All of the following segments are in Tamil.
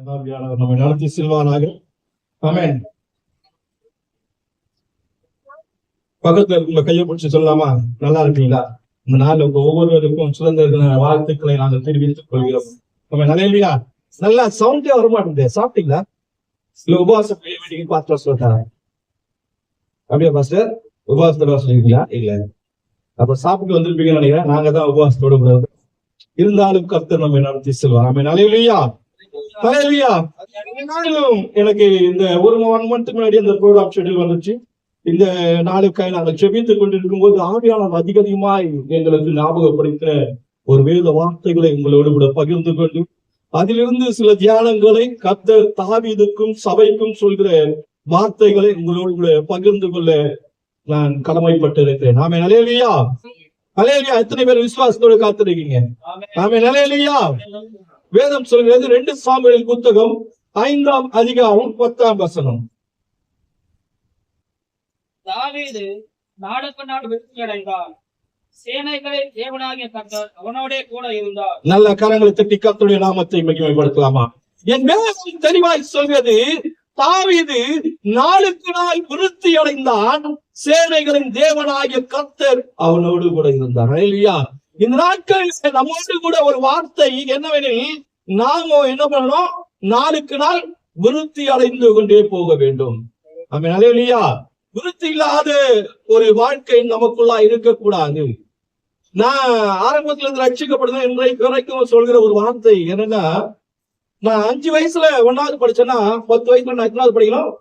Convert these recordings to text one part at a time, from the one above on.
நம்மை நடத்தி செல்வானாக. ஆமென். பக்கத்துல உங்க கையை பிடிச்சு சொல்லலாமா? நல்லா இருக்கீங்களா? இந்த நாள் உங்க ஒவ்வொருவருக்கும் சுதந்திர வாழ்த்துக்களை நாங்கள் தெரிவித்துக் கொள்கிறோம். நம்ம நிலையிலையா நல்லா சவுண்டே வரமாட்டேங்குது. சாப்பிட்டீங்களா? இல்ல உபவாசம் பார்த்து சொல்லிட்டாங்க அப்படியா பாஸ்டர்? உபவாசத்தோட சொல்லிருக்கீங்களா? இல்ல அப்ப சாப்பிட்டு வந்திருப்பீங்கன்னு நினைக்கிறேன். நாங்க தான் உபவாசத்தோட கூடாது. இருந்தாலும் கர்த்தர் நம்ம நடத்தி செல்வார். நம்ம நிலையிலையா தலையிலையா எனக்கு இந்த ஒரு 1 மந்த் முன்னாடி அந்த ப்ரோக்ராம் ஷெட்யூல் வந்துச்சு. இந்த நாளுக்காய் நாங்கள் செபித்துக் கொண்டிருக்கும் போது ஆவியானவர் அதிகமாய் எங்களுக்கு ஞாபகப்படுத்தின ஒரு வேத வார்த்தைகளை உங்களோடு கூட பகிர்ந்து கொண்டு அதிலிருந்து சில தியானங்களை கர்த்தர் தாவீதுக்கும் சபைக்கும் சொல்கிற வார்த்தைகளை உங்களோடு கூட பகிர்ந்து கொள்ள நான் கடமைப்பட்டிருக்கிறேன். ஆமென். அல்லேலூயா. அல்லேலூயா. எத்தனை பேர் விசுவாசத்தோடு காத்திருக்கீங்க? ஆமென். அல்லேலூயா. வேதம் சொல்கிறது 2 சாமுவேல் புத்தகம் 5ஆம் அதிகாரம் 10ஆம் வசனம். தாவீது நாளுக்கு நாள் வெற்றி அடைந்தான். சேனைகளை தேவனாகிய கர்த்தர் அவனோடே கூட இருந்தார். நல்ல கரங்களை தட்டி கர்த்தருடைய நாமத்தை மகிமைப்படுத்தலாமா? என் வேதம் தெளிவாய் சொல்கிறது, தாவீது நாளுக்கு நாள் விருத்தி அடைந்தான். சேனைகளின் தேவனாகிய கர்த்தர் அவனோடு கூட இருந்தார். அல்லேலூயா. இந்த நாட்களில் நம்மோடு கூட ஒரு வார்த்தை என்னவெனில், நாம என்ன பண்ணணும்? நாளுக்கு நாள் விருத்தி அடைந்து கொண்டே போக வேண்டும். ஆமென். அல்லேலூயா. விருத்தி இல்லாத ஒரு வாழ்க்கை நமக்குள்ளா இருக்கக்கூடாது. நான் ஆரம்பத்துல இருந்து ரட்சிக்கப்படுது இன்றைக்கு வரைக்கும் சொல்கிற ஒரு வார்த்தை என்னன்னா, நான் 5 வயசுல 1வது படிச்சேன்னா 10 வயசுல நான் எத்தனாவது படிக்கணும்?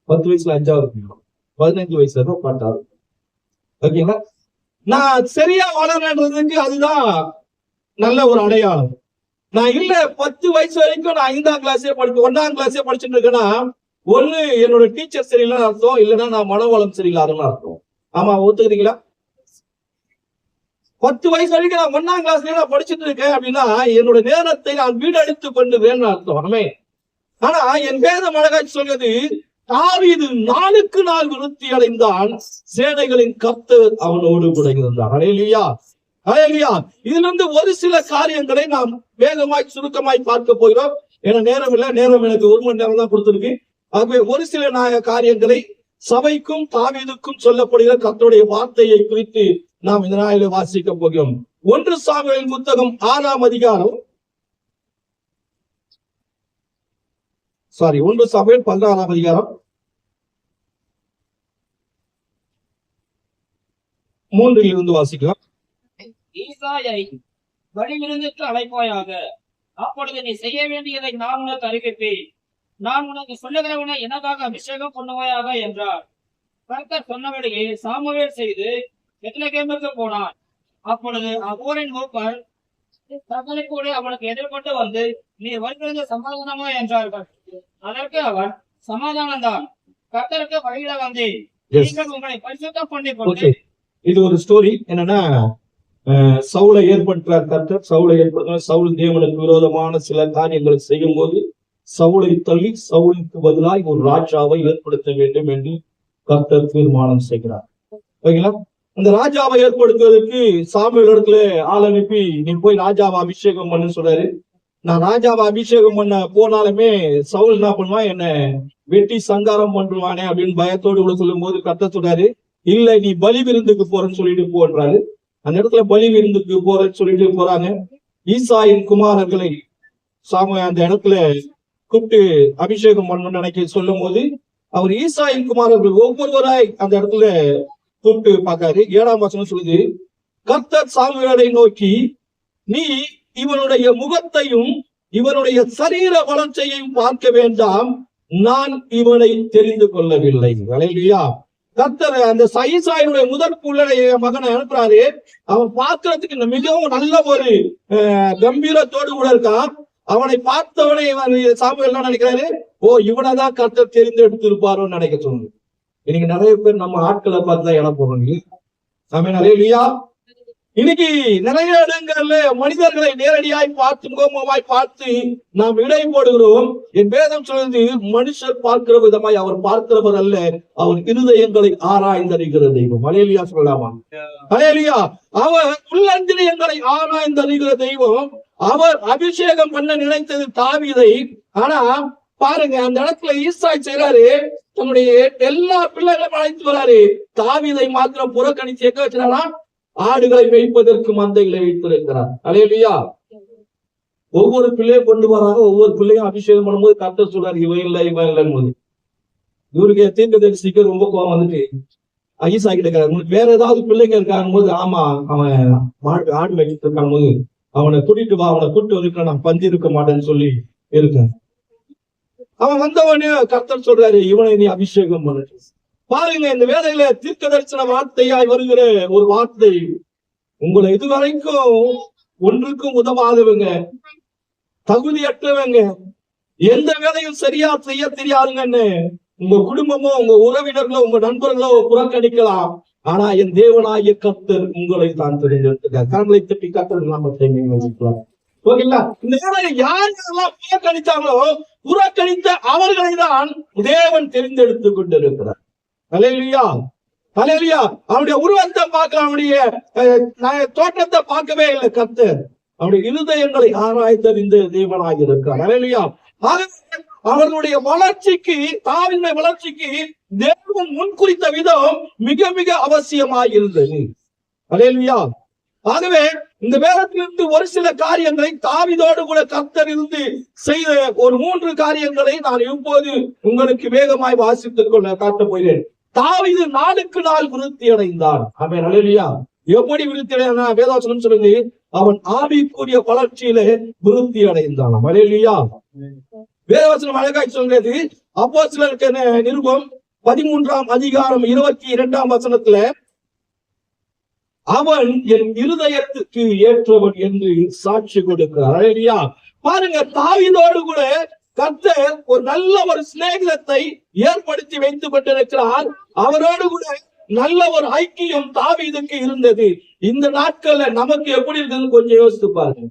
10 வயசுல 5வது படிக்கணும். 15 வயசுல தான் 12வது. ஓகேங்களா? நான் சரியா வளர்றதுக்கு அதுதான் நல்ல ஒரு அடையாளம். நான் இல்ல 10 வயசு வரைக்கும் நான் 5ஆம் கிளாஸே 1ஆம் கிளாஸே படிச்சுட்டு இருக்கேன்னா, ஒண்ணு என்னோட டீச்சர் சரியில்லைன்னு அர்த்தம், இல்லைன்னா நான் மனவளம் சரியில்லாதுன்னு அர்த்தம். ஆமா, ஒத்துக்கிறீங்களா? 10 வயசு வரைக்கும் நான் 1ஆம் கிளாஸ்லயே நான் படிச்சுட்டு இருக்கேன் அப்படின்னா என்னோட நேரத்தை நான் வீடடித்து கொண்டுவேன்னு அர்த்தம். ஆமென். ஆனா என் வேதம் அழகாய் சொல்கிறது, தாவீது நாளுக்கு நாள் விருத்தி அடைந்தான். சேனைகளின் கர்த்தர் அவனோடு கூட இருந்தார். அல்லேலூயா. அல்லேலூயா. இதுல இருந்து ஒரு சில காரியங்களை நாம் வேகமாய் சுருக்கமாய் பார்க்க போகிறோம். ஏன்னா நேரம் இல்லை. நேரம் எனக்கு 1 மணி நேரம் தான் கொடுத்திருக்கு. ஆகவே ஒரு சில காரியங்களை சபைக்கும் தாவீதுக்கும் சொல்லப்படுகிற கர்த்தருடைய வார்த்தையை குறித்து நாம் இந்த நாளில் வாசிக்க போகிறோம். 1 சாமுவேல் புத்தகம் 6ஆம் அதிகாரம் 1 சாமுவேல் 16ஆம் அதிகாரம் 3 இருந்து வாசிக்கலாம். ஈசாயை வழிவிருந்துக்கு அழைப்பாயாக. அப்பொழுது நீ செய்ய வேண்டியதை நான் உனக்கு அறிவிப்பேன். நான் உனக்கு சொல்லுகிறவனை எனக்காக அபிஷேகம் பண்ணுவாயாக என்றார். கர்த்தர் சொன்னபடியே சாமுவேல் செய்து பெத்லகேமுக்கு போனான். அப்பொழுது அகோரின் மூப்பர் தங்களை கூட அவனுக்கு எதிர்பட்டு வந்து, நீ வருகிறது சமாதானமா என்றார்கள். அதற்கு அவன், சமாதானம் தான், கர்த்தருக்கு வழியில வந்தேன். நீங்கள் உங்களை பரிசுத்தம் பண்ணிக் கொண்டு. இது ஒரு ஸ்டோரி. என்னன்னா, சவுலை ஏற்படுத்துறார் கர்த்தர். சவுலை ஏற்படுத்த சவுல் தேவனுக்கு விரோதமான சில காரியங்களை செய்யும் போது சவுலை தள்ளி சவுலுக்கு பதிலாய் ஒரு ராஜாவை ஏற்படுத்த வேண்டும் என்று கர்த்தர் தீர்மானம் செய்கிறார். ஓகேங்களா? அந்த ராஜாவை ஏற்படுத்துவதற்கு சாமுவேல் இடத்துல ஆள் அனுப்பி, நீ போய் ராஜாவை அபிஷேகம் பண்ணு சொல்றாரு. நான் ராஜாவை அபிஷேகம் பண்ண போனாலுமே சவுல் என்ன பண்ணுவான், என்ன வெட்டி சங்காரம் பண்ணுவானே அப்படின்னு பயத்தோடு கூட சொல்லும் போது கர்த்தர் சொல்றாரு, இல்ல நீ பலி விருந்துக்கு போறேன்னு சொல்லிட்டு போன்றாரு. அந்த இடத்துல பலி விருந்துக்கு போறேன்னு சொல்லிட்டு போறாங்க. ஈசாயின் குமாரர்களை அந்த இடத்துல கூப்பிட்டு அபிஷேகம் பண்ணணும்னு நினைக்க சொல்லும் போது அவர் ஈசாயின் குமாரர்கள் ஒவ்வொருவராய் அந்த இடத்துல கூப்பிட்டு பார்க்காரு. 7ஆம் வசனம் சொல்லுது, கர்த்தர் சாமுவேலை நோக்கி, நீ இவனுடைய முகத்தையும் இவனுடைய சரீர வளர்ச்சியையும் பார்க்க வேண்டாம், நான் இவனை தெரிந்து கொள்ளவில்லை. அல்லேலூயா. கர்த்தர் அந்த ஈசாயினுடைய முதற் பிள்ளைய மகனை அனுப்புறாரு. அவன் பார்க்கறதுக்கு மிகவும் நல்ல ஒரு கம்பீரத்தோடு கூட இருக்கான். அவனை பார்த்தவனை சாமுவேல் என்ன நினைக்கிறாரு, ஓ இவனைதான் கர்த்தர் தெரிந்தெடுத்திருப்பாரோன்னு நினைக்க சொல்லுங்க. இன்னைக்கு நிறைய பேர் நம்ம ஆட்களை பார்த்துதான் இடம் போடுறாங்க. ஆமென். அல்லேலூயா. இன்னைக்கு நிறைய இடங்கள்ல மனிதர்களை நேரடியாய் பார்த்து முகமாய் பார்த்து நாம் இடை போடுகிறோம். என் வேதம் சொல்றது, மனுஷர் பார்க்கிற விதமாய் அவர் பார்க்கிறவர் அல்ல, அவர் இருதயங்களை ஆராய்ந்தறிகிற தெய்வம். அல்லேலூயா சொல்லலாமா? அல்லேலூயா. அவர் உள்ளந்திரியங்களை ஆராய்ந்தறிகிற தெய்வம். அவர் அபிஷேகம் பண்ண நினைத்தது தாவீதை. ஆனா பாருங்க, அந்த இடத்துல ஈசாய் செய்யறாரு, தன்னுடைய எல்லா பிள்ளைகளும் அழைத்து வராரு. தாவீதை மாத்திரம் புறக்கணிச்சு எங்க வச்சுனா ஆடுகளை மேய்ப்பதற்கு மந்தைகளை வைத்திருக்கிறார். அல்லேலூயா. ஒவ்வொரு பிள்ளையும் கொண்டு வராங்க. ஒவ்வொரு பிள்ளையும் அபிஷேகம் பண்ணும்போது கர்த்தர் சொல்றாரு, இவன் இல்லை இவன் இல்லைன்னு போது இவருக்கு தீர்க்கதரிசிக்கு ரொம்ப கோவம் வந்துட்டு ஈசாய் கிட்ட இருக்காரு, உங்களுக்கு வேற ஏதாவது பிள்ளைங்க இருக்காங்க போது, ஆமா அவன் ஆடு மேய்ச்சிட்டு இருக்காங்க போது அவனை கூட்டிட்டு வா, அவனை கூட்டிட்டு வந்து நான் பந்தி இருக்க மாட்டேன்னு சொல்லி இருக்கேன். அவன் வந்தவனே கர்த்தர் சொல்றாரு, இவனை நீ அபிஷேகம் பண்ணு. பாருங்க, இந்த வேலையில தீர்க்க தரிசன வார்த்தையாய் வருகிற ஒரு வார்த்தை, உங்களை இதுவரைக்கும் ஒன்றுக்கும் உதவாதவங்க, தகுதியற்றவங்க, எந்த வேலையும் சரியா செய்ய தெரியாதுங்கன்னு உங்க குடும்பமோ உங்க உறவினர்களோ உங்க நண்பர்களோ புறக்கணிக்கலாம். ஆனா என் தேவனாகிய கர்த்தர் உங்களை தான் தெரிஞ்சிருக்கிறார். கண்களை தட்டி கர்த்தர் நாம வச்சுக்கலாம். ஓகேங்களா? இந்த வேலையை யாரெல்லாம் புறக்கணித்தாங்களோ புறக்கணித்த அவர்களை தான் தேவன் தெரிந்தெடுத்துக் கொண்டிருக்கிறார். அல்லேலூயா, அல்லேலூயா. அவருடைய உருவத்தை பார்க்க, அவருடைய தோற்றத்தை பார்க்கவே இல்லை கர்த்தர். அவருடைய இருதயங்களை ஆராய்ந்த தேவனாக இருக்கிறார். அல்லேலூயா. அவர்களுடைய வளர்ச்சிக்கு, தாவினுடைய வளர்ச்சிக்கு தேவன் முன்குறித்த விதம் மிக மிக அவசியமாக இருந்தது. அல்லேலூயா. ஆகவே இந்த வேதத்திலிருந்து ஒரு சில காரியங்களை தாவீதோடு கூட கர்த்தர் இருந்து செய்த ஒரு 3 காரியங்களை நான் இப்போது உங்களுக்கு வேகமாய் வாசித்துக் கொள்ள காட்டப் போகிறேன். தாவீது நாளுக்கு நாள் விருத்தி அடைந்தான். ஆமென். அல்லேலூயா. எப்படி விருத்தி அடைந்தான்? வேதவசனம் சொல்லுது, அவன் ஆவிக்குரிய வளர்ச்சியிலே விருத்தி அடைந்தான். அல்லேலூயா. வேதவசனம் அழகாய் சொல்றது, அப்போஸ்தலருக்கு நிருபம் 13ஆம் அதிகாரம் 22ஆம் வசனத்துல, அவன் என் இருதயத்துக்கு ஏற்றவன் என்று சாட்சி கொடுக்கிறார். அல்லேலூயா. பாருங்க, தாவீதோடு கூட கர்த்தர் ஒரு நல்ல ஒரு சிநேகிதத்தை ஏற்படுத்தி வைத்துக் கொண்டிருக்கிறார். அவரோடு கூட நல்ல ஒரு ஐக்கியம் தாவீதுக்கு இருந்தது. இந்த நாட்கள்ல நமக்கு எப்படி இருக்குன்னு கொஞ்சம் யோசித்து பாருங்க.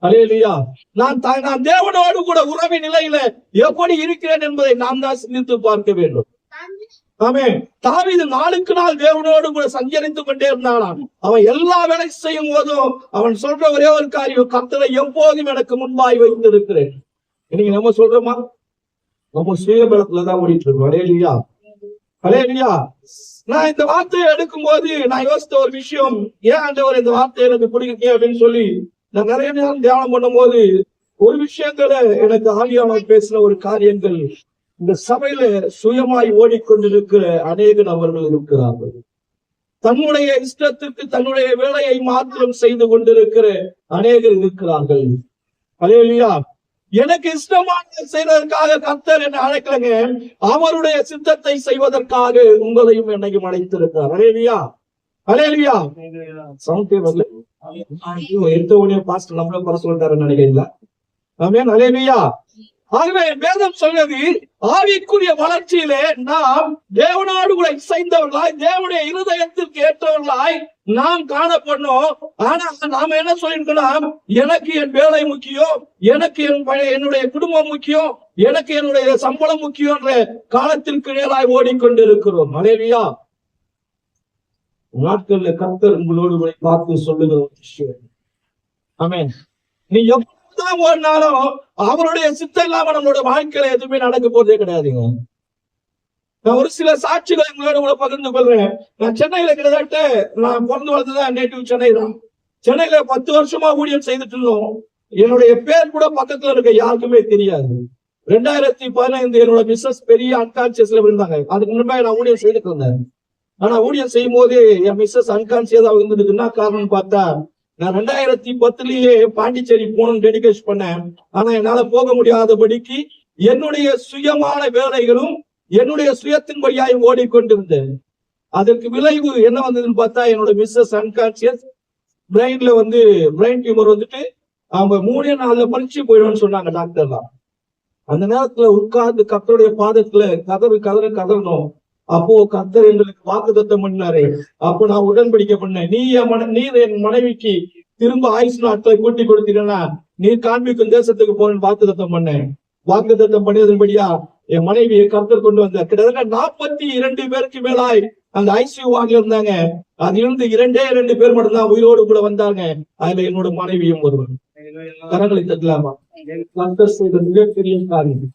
அல்லேலூயா. நான் தேவனோடு கூட உறவின் நிலையில எப்படி இருக்கிறேன் என்பதை நாம் தான் சிந்தித்து பார்க்க வேண்டும். ஆமென். தாவீது நாளுக்கு நாள் தேவனோடு கூட சஞ்சரித்துக் கொண்டே இருந்தானாம். அவன் எல்லா வேலை செய்யும் போதும் அவன் சொல்ற ஒரே ஒரு காரியம், கர்த்தரை எப்போதும் எனக்கு முன்பாய் வைத்திருக்கிறேன். இன்னைக்கு நம்ம சொல்றோமா? நம்ம சுயபலத்துலதான் ஓடிட்டு இருக்கோம். அல்லேலூயா, அல்லேலூயா. நான் இந்த வார்த்தையை எடுக்கும் போது நான் யோசித்த ஒரு விஷயம், ஏன் ஆண்டவர் இந்த வார்த்தையை எனக்கு பிடிக்க அப்படின்னு சொல்லி நான் நிறைய நேரம் தியானம் பண்ணும் போது ஒரு விஷயங்களை எனக்கு ஆவியானவர் பேசின ஒரு காரியங்கள், இந்த சபையில சுயமாய் ஓடிக்கொண்டிருக்கிற அநேக நபர்கள் இருக்கிறார்கள். தன்னுடைய இஷ்டத்திற்கு தன்னுடைய வேலையை மாத்திரம் செய்து கொண்டிருக்கிற அநேகர் இருக்கிறார்கள். அல்லேலூயா. எனக்கு இஷ்டமான செய்வதற்காக கர்த்தர் என்னை அழைக்கலங்க, அவருடைய சித்தத்தை செய்வதற்காக உங்களையும் என்னையும் அழைத்திருக்கிறார். அல்லேலூயா, அல்லேலூயா. சவுண்டே வரல. எடுத்த உடனே பாஸ்டர் நம்மள குறை சொல்லிட்டாருன்னு நினைக்கிறீங்களா? ஆமென். அல்லேலூயா. ஆகவே வேதம் சொல்றது, ஆவிக்குரிய வளர்ச்சியிலே நாம் தேவனோடு கூட இசைந்தவர்களாய், தேவனுடைய இருதயத்திற்கு ஏற்றவர்களாய் நாம் காணப்படணும். ஆனா நாம என்ன சொல்லிருக்கோம்? எனக்கு என் வேலை முக்கியம், எனக்கு என்னுடைய குடும்பம் முக்கியம், எனக்கு என்னுடைய சம்பளம் முக்கியம் என்ற காலத்திற்கு நேராய் ஓடிக்கொண்டிருக்கிறோம். அல்லேலூயா. நாட்கள்ல கர்த்தர் உங்களோடு பார்த்து சொல்லுகிற ஒரு விஷயம். ஆமென். நீ எப்பதான் ஓடினாலும் அவருடைய சித்தம் இல்லாம நம்மளோட வாழ்க்கையில எதுவுமே நடக்க போறதே கிடையாதுங்க. நான் ஒரு சில சாட்சிகளை உங்களோட கூட பகிர்ந்து கொள்றேன். நான் சென்னையில கிட்டத்தட்ட, நான் பிறந்து வளர்ந்துதான் நேட்டிவ் சென்னை தான். சென்னையில 10 வருஷமா ஊழியம் செய்துட்டு இருந்தோம். என்னுடைய பேர் கூட பக்கத்துல இருக்க யாருக்குமே தெரியாது. 2015 என்னோட மிஸ்ஸஸ் பெரிய அன்கான்சியஸ்ல இருந்தாங்க. அதுக்கு முன்னாடி நான் ஊழியம் செய்துட்டு இருந்தேன். ஆனா ஊழியம் செய்யும் போது என் மிஸ்ஸஸ் அன்கான்சியஸா இருந்ததுக்கு என்ன காரணம் பார்த்தா, நான் 2010லயே பாண்டிச்சேரி போகணும்னு டெடிகேஷன் பண்ணேன். ஆனா என்னால போக முடியாதபடிக்கு என்னுடைய சுயமான வேலைகளும் என்னுடைய சுயத்தின்படியாய் ஓடிக்கொண்டிருந்தேன். அதற்கு விளைவு என்ன வந்ததுன்னு பார்த்தா, என்னோட மிஸ்ஸஸ் அன்கான்சியஸ், பிரெயின்ல பிரெயின் டியூமர் வந்துட்டு அவங்க 3 நாள்ல பறிச்சு போயிடும்னு சொன்னாங்க டாக்டர்லாம். அந்த நேரத்துல உட்கார்ந்து கர்த்தருடைய பாதத்துல கதறணும். அப்போ கர்த்தர் எங்களுக்கு வாக்குத்தத்தம் பண்ணாரு. அப்போ நான் உடன்படிக்கை பண்ணேன், நீர் என் மனைவிக்கு திரும்ப ஆயுசு நாட்களை கூட்டி கொடுத்தீங்கன்னா நீர் காண்பிக்கும் தேசத்துக்கு போறேன்னு வாக்குத்தத்தம் பண்ணேன். வாக்குத்தத்தம் பண்ணியதன்படியா என் மனைவியை கர்த்தர் கொண்டு வந்தார். கிட்டத்தட்ட 42 பேருக்கு மேலாய் அந்த ஐசியூ வாங்கி இருந்தாங்க. அதிலிருந்து 2 பேர் மட்டும்தான் உயிரோடு கூட வந்தாங்க. அதுல என்னோட மனைவியும் ஒருவர். கரங்களை தட்டலாமா? கர்த்தர் செய்த மிகப்பெரிய காரியம்.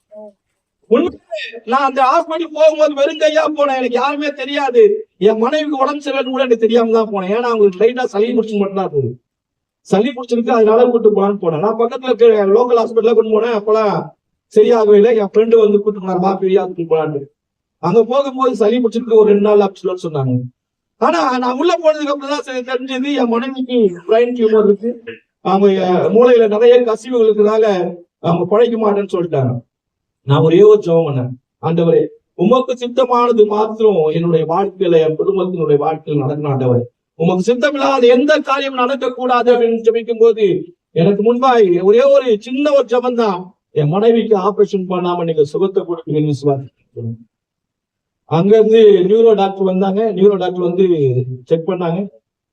உண்மையிலே நான் அந்த ஹாஸ்பிட்டல் போகும்போது வெறுங்கையா போனேன். எனக்கு யாருமே தெரியாது. என் மனைவிக்கு உடம்பு சரியில்லைன்னு கூட எனக்கு தெரியாம தான் போனேன். ஏன்னா அவங்களுக்கு லைட்டா சளி பிடிச்சு மட்டும் தான் போகுது. சளி பிடிச்சிருக்கு, அதனால கூட்டு போலான்னு போனேன். நான் பக்கத்துல இருக்க லோக்கல் ஹாஸ்பிட்டல்ல கொண்டு போனேன். அப்பெல்லாம் சரியாகவே இல்லை. என் ஃப்ரெண்டு வந்து கூட்டு போனாருமா, பெரிய ஹாஸ்பிட்டல் போலான்னு. அங்க போகும்போது சளி பிடிச்சிருக்கு, ஒரு 2 நாள் ஆப்ஷன் சொன்னாங்க. ஆனா நான் உள்ள போனதுக்கு அப்புறம் தான் தெரிஞ்சது என் மனைவிக்கு பிரைன் டியூமர் இருக்கு. அவங்க மூளையில நிறைய கசிவுகள் இருக்கிறதால அவங்க பழைக்க மாட்டேன்னு சொல்லிட்டாங்க. நான் ஒரே ஒரு ஜெபம் பண்ணேன். ஆண்டவரே, உமக்கு சித்தமானது மாத்திரம் என்னுடைய வாழ்க்கையில, என் குடும்பத்தினுடைய வாழ்க்கையில் நடக்கணும் ஆண்டவரே. உமக்கு சித்தமில்லாத எந்த காரியம் நடக்கக்கூடாது அப்படின்னு ஜெபிக்கும் போது எனக்கு முன்பாய் ஒரே ஒரு சின்ன ஒரு ஜெபம் தான், என் மனைவிக்கு ஆபரேஷன் பண்ணாம நீங்க சுகத்தை கொடுப்பீங்கன்னு விசுவாசிக்கிறேன். அங்க இருந்து நியூரோ டாக்டர் வந்தாங்க. நியூரோ டாக்டர் வந்து செக் பண்ணாங்க.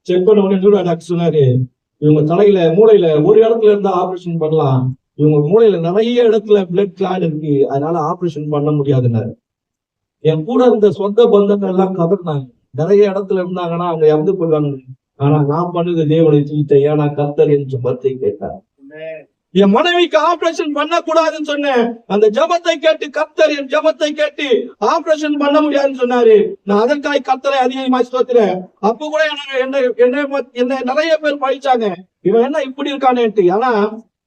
செக் பண்ண உடனே நியூரோ டாக்டர் சொன்னாரு, இவங்க தலையில மூளையில ஒரு இடத்துல இருந்தா ஆபரேஷன் பண்ணலாம், இவங்க மூளையில நிறைய இடத்துல பிளட் கிளாட் இருக்கு, அதனால ஆபரேஷன் பண்ண முடியாதுன்னாரு. என் கூட இருந்த சொந்த பந்தங்கள் எல்லாம் கதறினாங்க. நிறைய இடத்துல இருந்தாங்கன்னா அவங்க இறந்து போயிடுவாங்க. ஆனா நான் பண்ணது தேவனை தூக்கிட்டேன். ஏன்னா கர்த்தர் என் ஜெபத்தை கேட்டார். என் மனைவிக்கு ஆபரேஷன் பண்ணக்கூடாதுன்னு சொன்னேன். அந்த ஜெபத்தை கேட்டு கர்த்தர் என் ஜெபத்தை கேட்டு ஆபரேஷன் பண்ண முடியாதுன்னு சொன்னாரு. நான் அதற்காக கர்த்தரை அதிகமா ஸ்தோத்திரேன். அப்ப கூட என்ன நிறைய பேர் படிச்சாங்க, இவன் என்ன இப்படி இருக்கானேன்ட்டு. ஆனா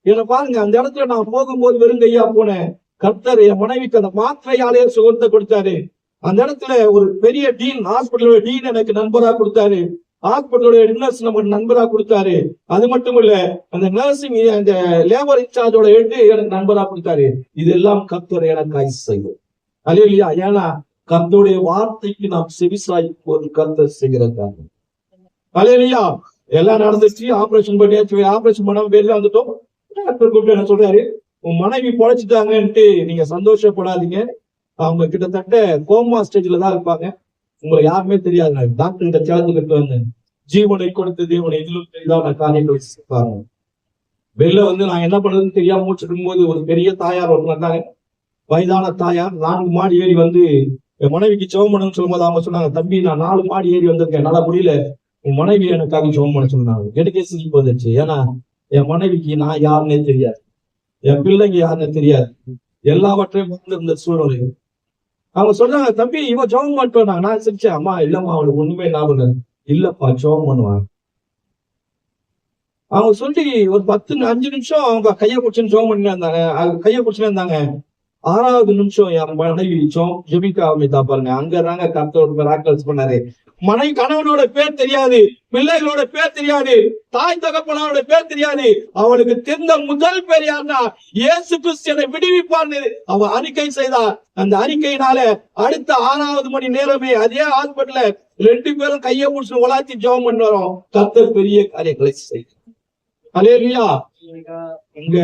என்ன பாருங்க, அந்த இடத்துல நான் போகும்போது வெறும் கையா போனேன். கர்த்தர் என் மனைவிக்கு அந்த மாத்திரையாலே சுகத்தை கொடுத்தாரு. அந்த இடத்துல ஒரு பெரிய டீன், ஹாஸ்பிட்டலோட டீன் எனக்கு நண்பரா கொடுத்தாரு. ஹாஸ்பிட்டலோட நர்ஸ் நமக்கு நண்பரா கொடுத்தாரு. அது மட்டும் இல்ல, அந்த நர்சிங் அந்த லேபர் இன்சார்ஜோட ஹெட் எனக்கு நண்பரா கொடுத்தாரு. இதெல்லாம் கர்த்தர் எனக்கு செய்யும். அல்லேலூயா. ஏன்னா கர்த்தருடைய வார்த்தைக்கு நாம் செவிசாய் போது கர்த்தர் செய்கிறாங்க. அல்லேலூயா. எல்லாம் நடந்துச்சு. ஆபரேஷன் பண்ணியாச்சு. ஆபரேஷன் பண்ணாம வெளில வந்துட்டோம். டாக்டர் கூப்பிட்டு என்ன சொல்றாரு, உன் மனைவி பொழைச்சிட்டாங்கன்ட்டு நீங்க சந்தோஷப்படாதீங்க. அவங்க கிட்டத்தட்ட கோமா ஸ்டேஜ்ல தான் இருப்பாங்க. உங்களை யாருமே தெரியாது. டாக்டர் கிட்ட சேர்ந்துக்கிட்டு வந்தேன். ஜீவனை கொடுத்து தேவனை இதிலும் பெரிதான காரியங்களை செய்வாங்க. வெளில வந்து நான் என்ன பண்றதுன்னு தெரியாம மூச்சுக்கும் போது ஒரு பெரிய தாயார் ஒன்று வந்தாங்க. வயதான தாயார் 4 மாடி ஏறி வந்து என் மனைவிக்கு ஜெபம் பண்ணணும்னு சொல்லும்போது அவங்க சொன்னாங்க, தம்பி நான் 4 மாடி ஏறி வந்திருக்கேன், என்னால முடியல, உன் மனைவி எனக்காக ஜெபம் பண்ண சொன்னாங்க. எனக்கே சிரிப்பு வந்துச்சு. ஏன்னா என் மனைவிக்கு நான் யாருன்னே தெரியாது, என் பிள்ளைங்க யாருன்னு தெரியாது, எல்லாவற்றையும் இருந்த சூழ்நிலை. அவங்க சொல்றாங்க, தம்பி இவன் ஜெபம் பண்ணிட்டு. நான் சிரிச்சேன். அம்மா இல்லம்மா, அவளுக்கு ஒண்ணுமே ஞாபகம் இல்லப்பா, ஜெபம் பண்ணுவாங்க. அவங்க சொல்லி ஒரு 5 நிமிஷம் அவங்க கையை பிடிச்சுன்னு ஜெபம் பண்ணி இருந்தாங்க. கையை பிடிச்சுன்னு இருந்தாங்க. 6வது நிமிஷம் என் மனைவி ஜெபிக்க ஆரம்பித்தா பாருங்க. அங்க தாங்க கர்த்தர் பண்ணாரு. மனைவி கணவனோட பேர் தெரியாது, பிள்ளைகளோட பேர் தெரியாது, தாய் தகப்பனோட பேர் தெரியாது. அவளுக்கு தெரிந்த முதல் பேர் யாருன்னா இயேசு கிறிஸ்து விடுவிப்பான்னு அவ அறிக்கை செய்தார். அந்த அறிக்கையினால அடுத்த 6வது மணி நேரமே அதே ஹாஸ்பிட்டல்ல 2 பேரும் கையை முடிச்சு உலாத்தி ஜெபம் பண்ணி வரோம். கர்த்தர் பெரிய காரியங்களை செய்தார். அல்லேலூயா. இங்க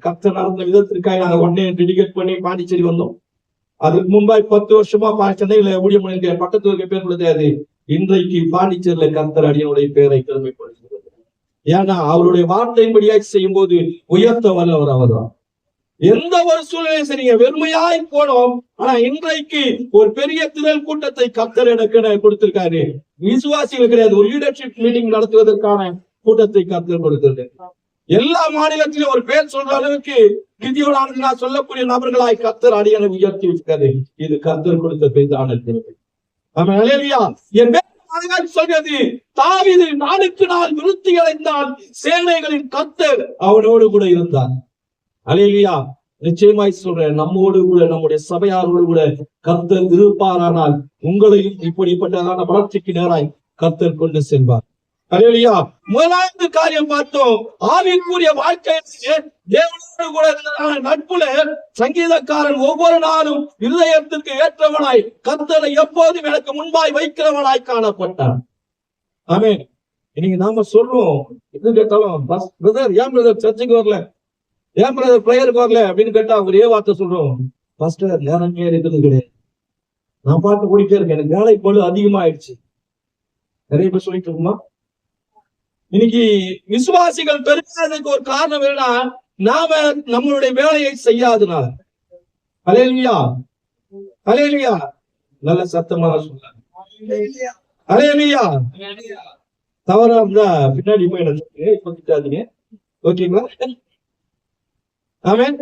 கர்த்தர் நடந்த விதத்திற்காக நாங்க உடனே டெடிகேட் பண்ணி பாண்டிச்சேரி வந்தோம். அதுக்கு முன்பாய் 10 வருஷமா சென்னையில ஊழியம் பண்ணிருக்க பக்கத்துல இருக்க பேர் கூட தெரியாது. இன்றைக்கு பாண்டிச்சேரியில கர்த்தர் அடியனுடைய பேரை பெருமைப்படுத்துகிறது. ஏன்னா அவருடைய வார்த்தையின்படியாய் செய்யும் போது உயர்த்த வல்லவர் அவர்தான். எந்த ஒரு சூழ்நிலையும் சரிங்க, வெறுமையாய் போனோம். ஆனா இன்றைக்கு ஒரு பெரிய திரள் கூட்டத்தை கர்த்தர் எனக்கு கொடுத்திருக்காரு. விசுவாசிகள் கிடையாது, ஒரு லீடர்ஷிப் மீட்டிங் நடத்துவதற்கான கூட்டத்தை கர்த்தர் கொடுத்திருக்காரு. எல்லா மாநிலத்திலும் ஒரு பேர் சொல்ற அளவுக்கு கிதியோனான சொல்லக்கூடிய நபர்களாய் கர்த்தர் அடியனை உயர்த்தி இருக்காரு. இது கர்த்தர் கொடுத்த பெரிதான கிருபை. ஆமென். அல்லேலூயா. என் பேர் சொல்றது, தாவீது நாளுக்கு நாள் விருத்தி அடைந்தான், சேனைகளின் கர்த்தர் அவனோடு கூட இருந்தான். அல்லேலூயா. நிச்சயமாய் சொல்றேன், நம்மோடு கூட நம்முடைய சபையாரோடு கூட கர்த்தர் இருப்பாரானால் உங்களையும் இப்படிப்பட்டதான வளர்ச்சிக்கு நேராய் கர்த்தர் கொண்டு செல்வார். அல்லேலூயா. முதலாவது காரியம் பார்த்தோம், ஆவிக்குரிய வாழ்க்கையிலே தேவனோடு கூட நட்புல சங்கீதக்காரன் ஒவ்வொரு நாளும் இருதயத்திற்கு ஏற்றவனாய் கர்த்தரை எப்போதும் எனக்கு முன்பாய் வைக்கிறவனாய் காணப்பட்டான். ஆமென். இன்னைக்கு நாம சொல்றோம், இது கேட்டாலும் பிரதர் ஏன் பிரதர் சர்ச்சுக்கு வரல, ஏன் பிரதர் பிரேயருக்கு வரல அப்படின்னு கேட்டா ஒரே வார்த்தை சொல்றோம், பாஸ்டர் நேரமே இருக்கிறது கிடையாது, நான் பாட்டு ஓடிட்டே இருக்கேன், எனக்கு வேலை பளு அதிகமாயிடுச்சு. நிறைய பேர் சொல்லிட்டு இருக்குமா? இன்னைக்கு விசுவாசிகள் பெருகிறதுக்கு ஒரு காரணம் என்னன்னா, நாம நம்மளுடைய வேலையை செய்யாதனால. அல்லேலூயா. அல்லேலூயா. நல்ல சத்தமா சொல்ல. அல்லேலூயா. தவறா இருந்தா பின்னாடி போய் என்ன சொல்லுங்க, இப்ப திட்டாதீங்க. ஓகேங்களா? ஆமென்.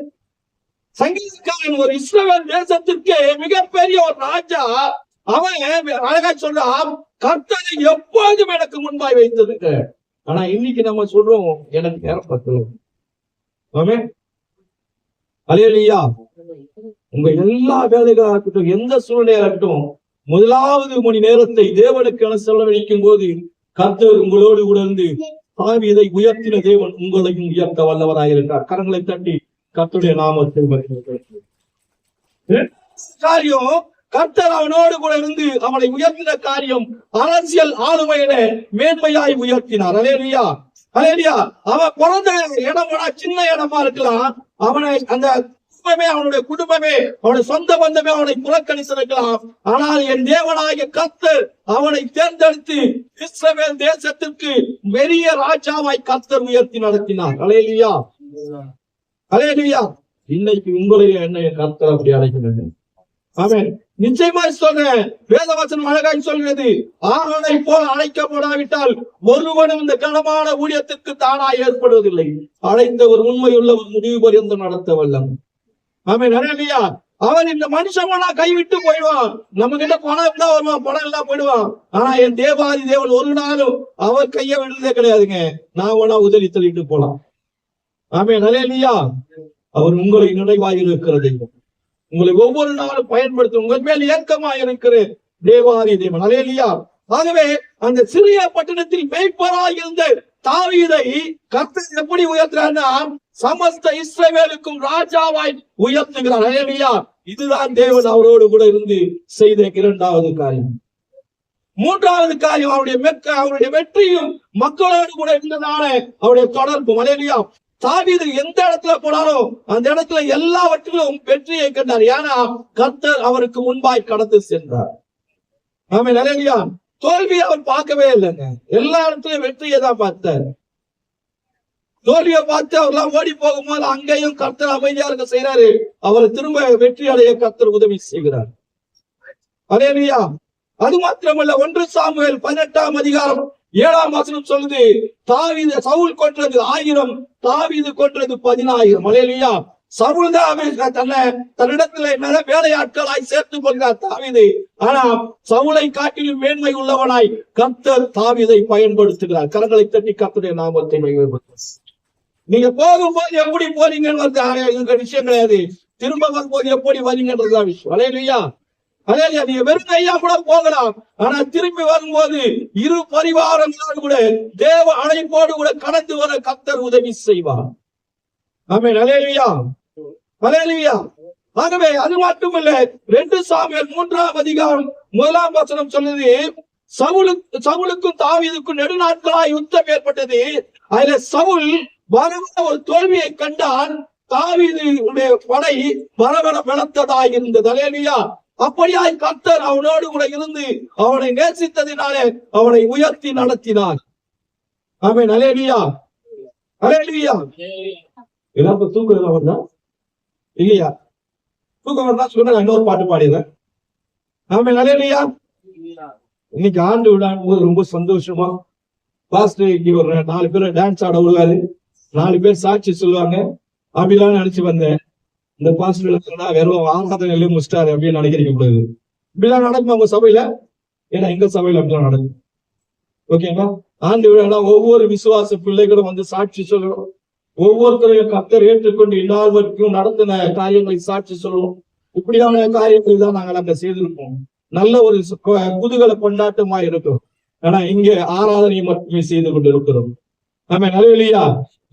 சங்கீதக்காரன் ஒரு இஸ்ரவேல் தேசத்திற்கு மிகப்பெரிய ஒரு ராஜா. அவன் அழகா சொல்றான், கர்த்தரை எப்போதும் எனக்கு முன்பாய் வைத்திருக்க. ஆனா இன்னைக்கு நம்ம சொல்றோம், எனக்கு நேரம் பத்தல. ஆமென். அல்லேலூயா. உங்க எல்லா வேலைகளா இருக்கட்டும், எந்த சூழ்நிலையா இருக்கட்டும், முதலாவது மணி நேரத்தை தேவனுக்கு செலவழிக்கும் போது கர்த்தர் உங்களோடு கூட இருந்து தாவீதை உயர்த்தின தேவன் உங்களையும் உயர்த்த வல்லவராயிருக்கிறார். கரங்களை தட்டி கர்த்தருடைய நாமத்தை காரியம், கர்த்தர் அவனோடு கூட இருந்து அவனை உயர்த்தின காரியம் அரசியல் ஆளுமையில மேன்மையாய் உயர்த்தினார். அல்லேலூயா, அல்லேலூயா. அவன் பிறந்த இடம் சின்ன இடமா இருக்கலாம், அவனை அந்த அவனுடைய குடும்பமே, அவனுடைய சொந்த பந்தமே அவனை புறக்கணித்திருக்கலாம். ஆனால் என் தேவனாகிய கர்த்தர் அவனை தேர்ந்தெடுத்து இஸ்ரவேல் தேசத்திற்கு பெரிய ராஜாவாய் கர்த்தர் உயர்த்தி நடத்தினார். அல்லேலூயா, அல்லேலூயா. இன்னைக்கு உங்களையே என்ன கர்த்தர் அப்படி அழைக்கிறது. ஆமென். நிச்சயமாய் சொல்றேன், வேதவசனம் அழகாய் சொல்கிறது, ஆரோனை போல் அழைக்கப்படாவிட்டால் ஒருவனும் இந்த கனமான ஊழியத்திற்கு தானாய் ஏற்படுவதில்லை. அழைந்த ஒரு உண்மையுள்ள ஒரு முடிவு பரியந்த நடத்த வல்லம். ஆமென். அல்லேலூயா. அவன் இந்த மனுஷனா கைவிட்டு போயிடுவான், நம்ம கிட்ட பணம் இருந்தா வருவான், பணம் எல்லாம் போயிடுவான். ஆனா என் தேவாதி தேவன் ஒரு நாளும் அவர் கைய விடுறதே கிடையாதுங்க. நான் வேணா உதவி தள்ளிட்டு போலாம். ஆமென். அல்லேலூயா. அவர் உங்களை நினைவாய் இருக்கிற தெய்வம், உங்களை ஒவ்வொரு நாளும் பயன்படுத்தும், உங்கள் மேல் ஏற்கமாக இருக்கிற தேவாதி தேவன். அல்லேலூயா. ஆகவே அந்த சிறிய பட்டணத்தில் மேய்ப்பராய் இருந்த தாவீதை கர்த்தர் எப்படி உயர்த்துறார்னா, சமஸ்த இஸ்ரவேலுக்கும் ராஜாவாய் உயர்த்துகிறார். அல்லேலூயா. இதுதான் தேவன் அவரோடு கூட இருந்து செய்த இரண்டாவது காரியம். மூன்றாவது காரியம், அவருடைய வெற்றியும் மக்களோடு கூட இருந்ததான அவருடைய தொடர்பு. அல்லேலூயா. தாவீது எந்த இடத்துல போனாலும் அந்த இடத்துல எல்லாவற்றிலும் வெற்றியை கண்டார். ஏன்னா கர்த்தர் அவருக்கு முன்பாய் கடந்து சென்றார். ஆமென். அல்லேலூயா. தோல்வியை அவர் பார்க்கவே இல்லைங்க, எல்லா இடத்துலயும் வெற்றியை தான் பார்த்தார். தோல்வியை பார்த்து அவர்லாம் ஓடி போகும்போது அங்கேயும் கர்த்தர் அமைதியா இருக்க செய்யறாரு, அவரை திரும்ப வெற்றி அடைய கர்த்தர் உதவி செய்கிறார். அல்லேலூயா. அது மாத்திரமல்ல, 1 சாமுவேல் 18ஆம் அதிகாரம் 7ஆம் வசனம் சொல்லுது, தாவீது சவுல் கொன்றது 1000, தாவீது கொன்றது 10000. அல்லேலூயா. சவுல் தான் தன்னிடத்துல வேலையாட்களாய் சேர்த்துக் கொள்கிறார் தாவீதை. ஆனா சவுலை காட்டிலும் மேன்மை உள்ளவனாய் கர்த்தர் தாவீதை பயன்படுத்துகிறார். கரங்களை தட்டி கர்த்தருடைய நாமத்தை மகிமைப்படுத்தும். நீங்க போகும்போது எப்படி போறீங்கன்னு விஷயம் கிடையாது, திரும்ப வரும்போது எப்படி வரீங்கன்றதுதான் விஷயம். அல்லேலூயா, அல்லேலூயா. நீங்க வெறும் கையா கூட போகலாம், ஆனா திரும்பி வரும்போது இரு பரிவாரங்களோடு கூட தேவ அழைப்போடு கூட கடந்து வர கர்த்தர் உதவி செய்வார். ஆமென். அல்லேலூயா, அல்லேலூயா. ஆகவே அது மட்டுமல்ல, 2 சாமுவேல் 3ஆம் அதிகாரம் 1ஆம் வசனம் சொல்லுது, சவுலுக்கும் தாவீதுக்கும் நெடுநாட்களாய் யுத்தம் ஏற்பட்டது. அதுல சவுல் ஒரு தோல்வியை கண்டான், தாவீதுடைய படை பரபர பலத்ததாய் இருந்தது. அல்லேலூயா. அப்படியாய் கர்த்தர் அவனோடு கூட இருந்து அவனை நேசித்ததினாலே அவனை உயர்த்தி நடத்தினார். ஆமென். அல்லேலூயா, அல்லேலூயா. எல்லாருக்கும் தூக்கம் வருதா இல்லையா? தூக்கம் வருதா சொல்லுங்க, இன்னொரு பாட்டு பாடிடுறேன். ஆமென். அல்லேலூயா. இன்னைக்கு ஆண்டு விழான்னு போது ரொம்ப சந்தோஷமா பாஸ்டர் ஒரு 4 பேரை டான்ஸ் ஆட விடுவாரு, 4 பேர் சாட்சி சொல்லுவாங்க. அப்படிலாம் நினைச்சு வந்தேன். இந்த பாஸ்டர் வெறும் ஆராதனையிலே முடிச்சிட்டாரு அப்படின்னு நினைக்கிறீங்க கூடாது. இப்படிலாம் நடக்கும் உங்க சபையில? ஏன்னா எங்க சபையில அப்படிலாம் நடக்கும். ஓகேங்களா? ஆண்டு விழா ஒவ்வொரு விசுவாச பிள்ளைகளும் வந்து சாட்சி சொல்லணும். ஒவ்வொருத்தரையும் கர்த்தர் ஏற்றுக்கொண்டு எல்லாருக்கும் நடத்தின காரியங்களை சாட்சி சொல்லணும். இப்படியான காரியங்கள் தான் நாங்கள் அங்க செய்திருப்போம். நல்ல ஒரு குதூகல கொண்டாட்டமா இருக்கும். ஆனா இங்க ஆராதனை மட்டுமே செய்து கொண்டு இருக்கிறோம். ஆமென். அல்லேலூயா.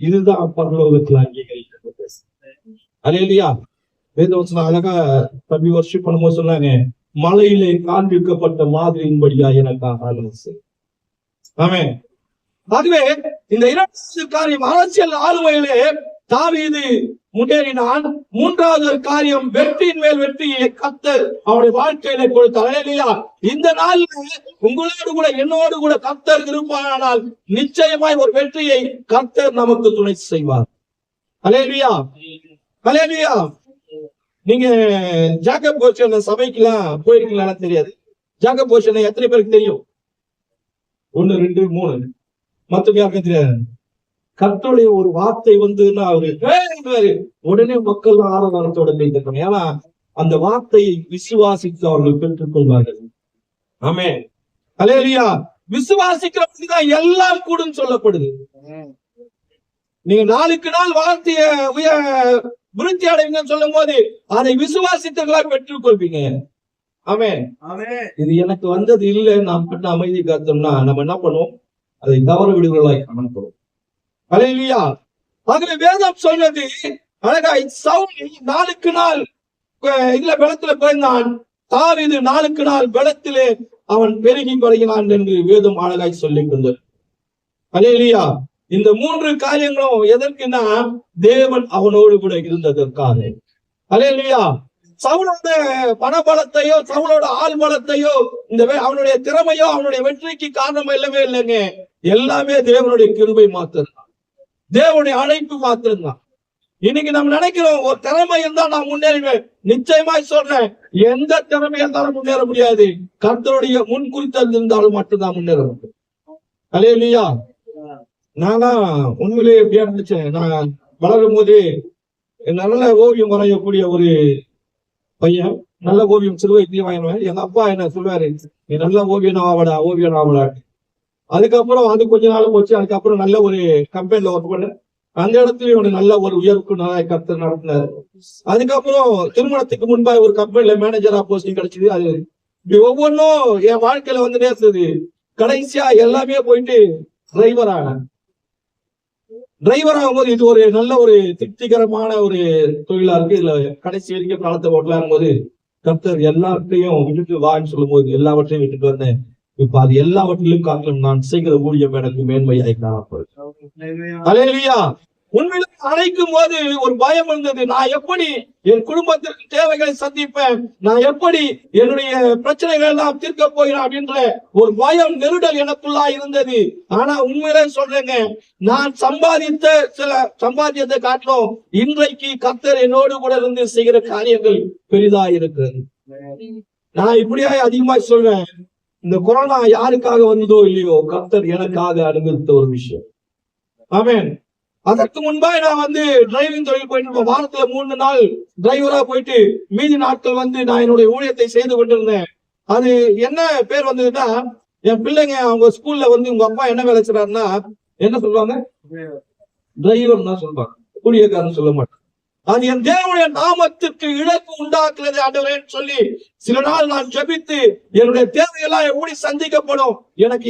இதுதான் பரலோகத்தில் அங்கீகரிக்கப்பட்டது. அல்லேலூயா. வேதவசனம் அழகா தம்பி வர்ஷிப் பண்ணும்போது சொன்னாங்க, மலையிலே காண்பிக்கப்பட்ட மாதிரியின்படியா எனக்காக ஆலோசனை செய். ஆமென். ஆகவே இந்த 2வது காரியம் அரசியல் ஆளுமையிலே தாவீது முன்னேறினான். 3வது காரியம் வெற்றியின் மேல் வெற்றியை கர்த்தர் அவருடைய வாழ்க்கையில கொடுத்தார். அல்லேலூயா. இந்த நாள்ல உங்களோடு கூட என்னோடு கூட கர்த்தர் இருப்பானால் நிச்சயமாய் ஒரு வெற்றியை கர்த்தர் நமக்கு துணை செய்வார். அல்லேலூயா, அல்லேலூயா. நீங்க ஜாக்கப் கோஷன் சபைக்கெல்லாம் போயிருக்கீங்களா தெரியாது. ஜாக்கப் கோஷன் எத்தனை பேருக்கு தெரியும்? 1 2 3 மத்தவங்க யாருக்கும் தெரியாது. கர்த்தருடைய ஒரு வார்த்தை அவரு உடனே மக்கள் ஆரவாரத்தோட கேட்கணும். ஏன்னா அந்த வார்த்தையை விசுவாசித்து அவர்கள் பெற்றுக் கொள்வார்கள். ஆமென். அல்லேலூயா. விசுவாசிக்கிறவங்க எல்லாம் கூடும் சொல்லப்படுது. நீங்க நாளுக்கு நாள் வார்த்தைய விருத்தி அடைவீங்கன்னு சொல்லும் போது அதை விசுவாசித்தவர்களாக பெற்றுக் கொள்வீங்க. ஆமென். இது எனக்கு வந்தது இல்லை, நாம் பண்ண அமைதி காத்தோம்னா நம்ம என்ன பண்ணுவோம்? அதை தவற விடுவர்களாய் காணப்படும். அல்லேலூயா. ஆகவே வேதம் சொல்றது அழகாய், சவுல் நாளுக்கு நாள் இதுல பலத்துல பிறந்தான், தாவீது நாளுக்கு நாள் பலத்திலே அவன் பெருகி வருகிறான் என்று வேதம் அழகாய் சொல்லிக் கொண்டது. அல்லேலூயா. இந்த 3 காரியங்களும் எதற்குன்னா தேவன் அவனோடு கூட இருந்ததற்காக. அல்லேலூயா. சவுலோட பணபலத்தையோ சவுலோட ஆள் பலத்தையோ அவனுடைய திறமையோ அவனுடைய வெற்றிக்கு காரணம் இல்லவே இல்லைங்க. எல்லாமே தேவனுடைய கிருபை மாத்திரம்தான், தேவனுடைய அழைப்பு மாத்திரம்தான். இன்னைக்கு நம்ம நினைக்கிறோம் ஒரு திறமை இருந்தா நான் முன்னேறுவேன். நிச்சயமாய் சொல்றேன், எந்த திறமை இருந்தாலும் முன்னேற முடியாது. கர்த்தருடைய முன் குறித்தல் இருந்தாலும் மட்டும்தான் முன்னேற முடியும். அல்லேலூயா. நானா உண்மையிலேயே எப்படியா நினைச்சேன், நான் வளரும் போது நல்ல ஓவியம் வரையக்கூடிய ஒரு பையன், நல்ல ஓவியம் சிறு வயசுலயே வாங்கினேன். எங்க அப்பா என்ன சொல்லுவாரு, நீ நல்ல ஓவியம் ஆவடா. அதுக்கப்புறம் அது கொஞ்ச நாள் போச்சு. அதுக்கப்புறம் நல்ல ஒரு கம்பெனில ஒர்க் பண்ண, அந்த இடத்துலயும் ஒரு நல்ல ஒரு உயர்வுக்கு கர்த்தர் நடத்தினாரு. அதுக்கப்புறம் திருமணத்துக்கு முன்பாக ஒரு கம்பெனில மேனேஜரா போஸ்டிங் கிடைச்சது. அது இப்படி ஒவ்வொன்றும் என் வாழ்க்கையில நேர்ந்தது. கடைசியா எல்லாமே போயிட்டு டிரைவர் ஆகும்போது இது ஒரு நல்ல ஒரு திருப்திகரமான ஒரு தொழிலா இருக்கு. இதுல கடைசி வரைக்கும் காலத்தை ஓட்டலாம் போது கர்த்தர் எல்லாத்தையும் விட்டுட்டு வான்னு சொல்லும் போது எல்லாவற்றையும் விட்டுட்டு வந்தேன். இப்ப அது எல்லாவற்றிலும் காட்டிலும் நான் செய்கிற ஊழியம் எனக்கு மேன்மையாய் காணப்படுது. அல்லேலூயா. உண்மையில அழைக்கும் போது ஒரு பயம் இருந்தது. நான் எப்படி என் குடும்பத்திற்கு தேவைகளை சந்திப்பேன், நான் எப்படி என்னுடைய பிரச்சனைகள் எல்லாம் தீர்க்க போகிறேன் அப்படின்ற ஒரு பயம் நெருடல் எனக்குள்ளா இருந்தது. ஆனா உண்மையிலே சொல்றேங்க, நான் சம்பாதியத்தை காட்டிலும் இன்றைக்கு கர்த்தர் என்னோடு கூட இருந்து செய்கிற காரியங்கள் பெரிதா இருக்கிறது. நான் இப்படியா அதிகமா சொல்றேன், இந்த கொரோனா யாருக்காக வந்ததோ இல்லையோ, கர்த்தர் எனக்காக அனுமதித்த ஒரு விஷயம். ஆமென். அதற்கு முன்பாக நான் டிரைவிங் தொழில் போயிட்டு வாரத்துல 3 நாள் டிரைவரா போயிட்டு மீதி நாட்கள் நான் என்னுடைய ஊழியத்தை செய்து கொண்டிருந்தேன். அது என்ன பேர் வந்ததுன்னா, என் பிள்ளைங்க அவங்க ஸ்கூல்ல உங்க அப்பா என்ன வேலை செய்றாருன்னா என்ன சொல்லுவாங்க? டிரைவர் தான் சொல்லுவாங்க, ஊழியக்காரன் சொல்ல மாட்டாங்க. அது என் தேவனுடைய நாமத்திற்கு இழப்பு உண்டாக்குறது ஆண்டவரேன்னு சொல்லி சில நாள் நான் ஜெபித்து என்னுடைய தேவையெல்லாம் எப்படி சந்திக்கப்படும், எனக்கு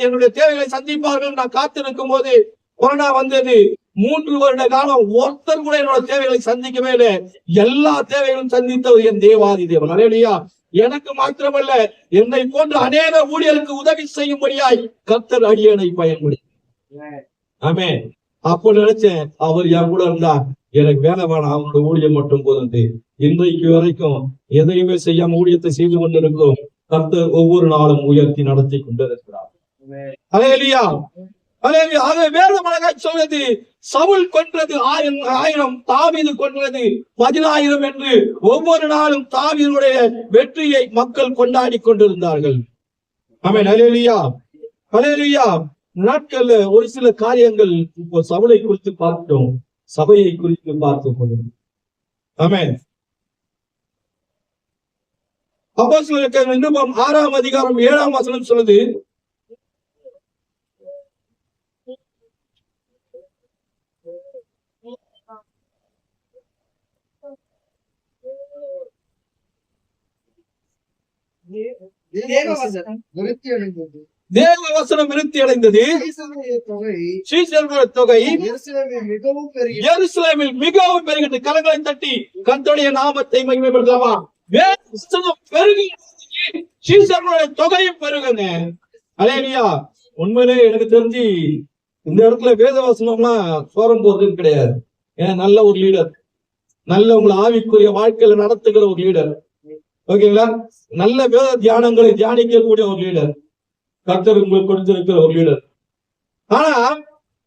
என்னுடைய தேவைகளை சந்திப்பார்கள் நான் காத்திருக்கும் போது கொரோனா வந்தது. 3 வருட காலம் ஒருத்தர் கூட என்னோட தேவைகளை சந்திக்கவே இல்லை. எல்லா தேவைகளும் சந்தித்தவர் என் தேவாதி தேவன். அல்லேலூயா. எனக்கு மாத்திரமல்ல, என்னை போன்ற அநேக ஊழியருக்கு உதவி செய்யும்படியாய் கர்த்தர் அடியேனை பயன்படுத்தி. ஆமென். அப்போ நினைச்சேன், அவர் என் கூட இருந்தா எனக்கு வேலை வேணாம், அவங்களோட ஊழியம் மட்டும் போதும். இன்றைக்கு வரைக்கும் எதையுமே செய்யாம ஊழியத்தை செய்து கொண்டிருக்கிறோம். கர்த்தர் ஒவ்வொரு நாளும் உயர்த்தி நடத்தி கொண்டிருக்கிறார். அல்லேலூயா. வேதம் அழகாய் சொல்றது, சவுல் கொன்றது 1000, தாவீது கொன்றது 10,000 என்று ஒவ்வொரு நாளும் தாவீதுடைய வெற்றியை மக்கள் கொண்டாடி கொண்டிருந்தார்கள். ஆமென். அல்லேலூயா. அல்லேலூயா. நாட்கள்ல ஒரு சில காரியங்கள் இப்போ சவுலை குறித்து பார்த்தோம், சபையை குறித்து பார்த்து கொண்டோம். ஆமென். அப்போஸ்தலர் நிருபம் 6ஆம் அதிகாரம் 7ஆம் வசனம் சொல்லுது, தேவ வசனம் விருத்தி அடைந்தது, சீஷர்கள் தொகை எருசலேமில் மிகவும் பெருகிட்டு. கரங்களை தட்டி கர்த்தருடைய நாமத்தை மகிமைப்படுத்தலாமா? வேத வசனம் பெருகுகிறது, சீஷர்களுடைய தொகையும் பெருகுங்க. அல்லேலூயா. உண்மையிலே எனக்கு தெரிஞ்சு இந்த இடத்துல வேத வசனம்லாம் சோரம் போறது கிடையாது. ஏன்னா நல்ல ஒரு லீடர், நல்ல உங்களை ஆவிக்குரிய வாழ்க்கையில நடத்துகிற ஒரு லீடர், ஓகேங்களா, நல்ல வேத தியானங்களை தியானிக்கக்கூடிய ஒரு லீடர் கர்த்தர் உங்களுக்கு கொடுத்திருக்கிற ஒரு லீடர். ஆனா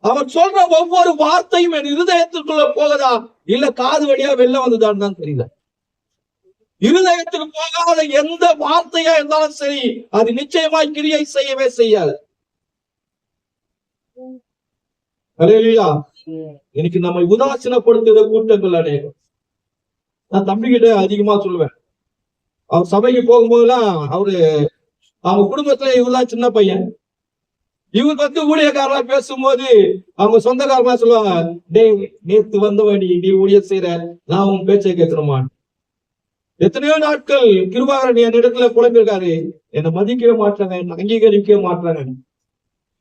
அவர் சொல்ற ஒவ்வொரு வார்த்தையும் என் இருதயத்துக்குள்ள போகுதா இல்ல காது வழியா வெளில வந்துதான்னு தான் தெரியல. இருதயத்துக்கு போகாத எந்த வார்த்தையா இருந்தாலும் சரி, அது நிச்சயமாய் கிரியை செய்யவே செய்யாது. அல்லேலூயா. இன்னைக்கு நம்மை உதாசீனப்படுத்துகிற கூட்டங்கள் அநேகம். நான் தம்பிக்கிட்ட அதிகமா சொல்லுவேன். அவர் சபைக்கு போகும்போதெல்லாம் அவங்க குடும்பத்துல இவர்தான் சின்ன பையன். இவர் ஊழியக்காரா பேசும்போது அவங்க சொந்தக்காரமா சொல்லுவாங்க, டேய் நேத்து வந்தவடி நீ ஊழியர் செய்யற, நான் உன் பேச்சை கேட்கணுமான். எத்தனையோ நாட்கள் கிருபாகரன் என் இடத்துல புலம்பிருக்காரு, என்னை மதிக்கவே மாட்டாங்க, என்னை அங்கீகரிக்கவே மாட்டாங்க.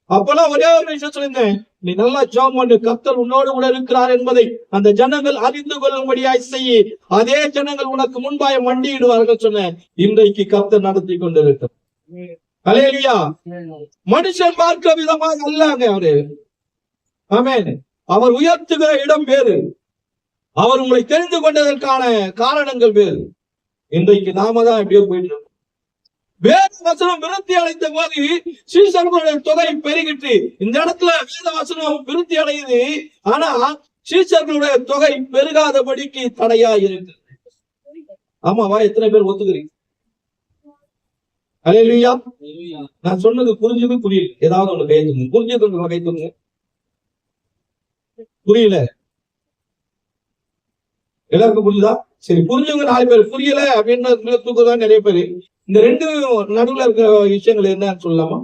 அப்பெல்லாம் ஒரே ஒரு விஷயம் சொல்லியிருந்தேன், நீ நல்லா ஜெபம் பண்ணு, கர்த்தர் உன்னோடு கூட இருக்கிறார் என்பதை அந்த ஜனங்கள் அறிந்து கொள்ளும்படியாய் செய்ய, அதே ஜனங்கள் உனக்கு முன்பாய மண்டியிடுவார்கள் சொன்னேன். இன்றைக்கு கர்த்தர் நடத்தி கொண்டிருக்கிறார். அல்லேலூயா. மனுஷன் பார்க்கிற விதமாக அல்லாங்க அவரு. ஆமென். அவர் உயர்த்துகிற இடம் வேறு, அவர் உங்களை தெரிந்து கொண்டதற்கான காரணங்கள் வேறு. இன்றைக்கு நாம தான் எப்படியோ போயிட்டு இருக்கோம். வேத வசனம் விருத்தி அடைந்த போது சீசர்களுடைய தொகை பெருகிட்டு, இந்த இடத்துல வேத வசனம் விருத்தி அடையுது, ஆனா சீசர்களுடைய தொகை பெருகாதபடிக்கு தடையா இருக்கு. ஆமாவா? எத்தனை பேர் ஒத்துக்கிறீங்க? அல்லேலூயா. நான் சொன்னது புரிஞ்சது புரியல? ஏதாவது ஒண்ணு கைத்துங்க. புரிஞ்சது கைத்துங்க. புரியல? எல்லாருக்கும் புரியுதா? சரி, புரிஞ்சவங்க 4 பேர், புரியல அப்படின்னு தூக்குதான் நிறைய பேரு. இந்த ரெண்டு நடுவுல இருக்கிற விஷயங்கள் என்னன்னு சொல்லலாமா?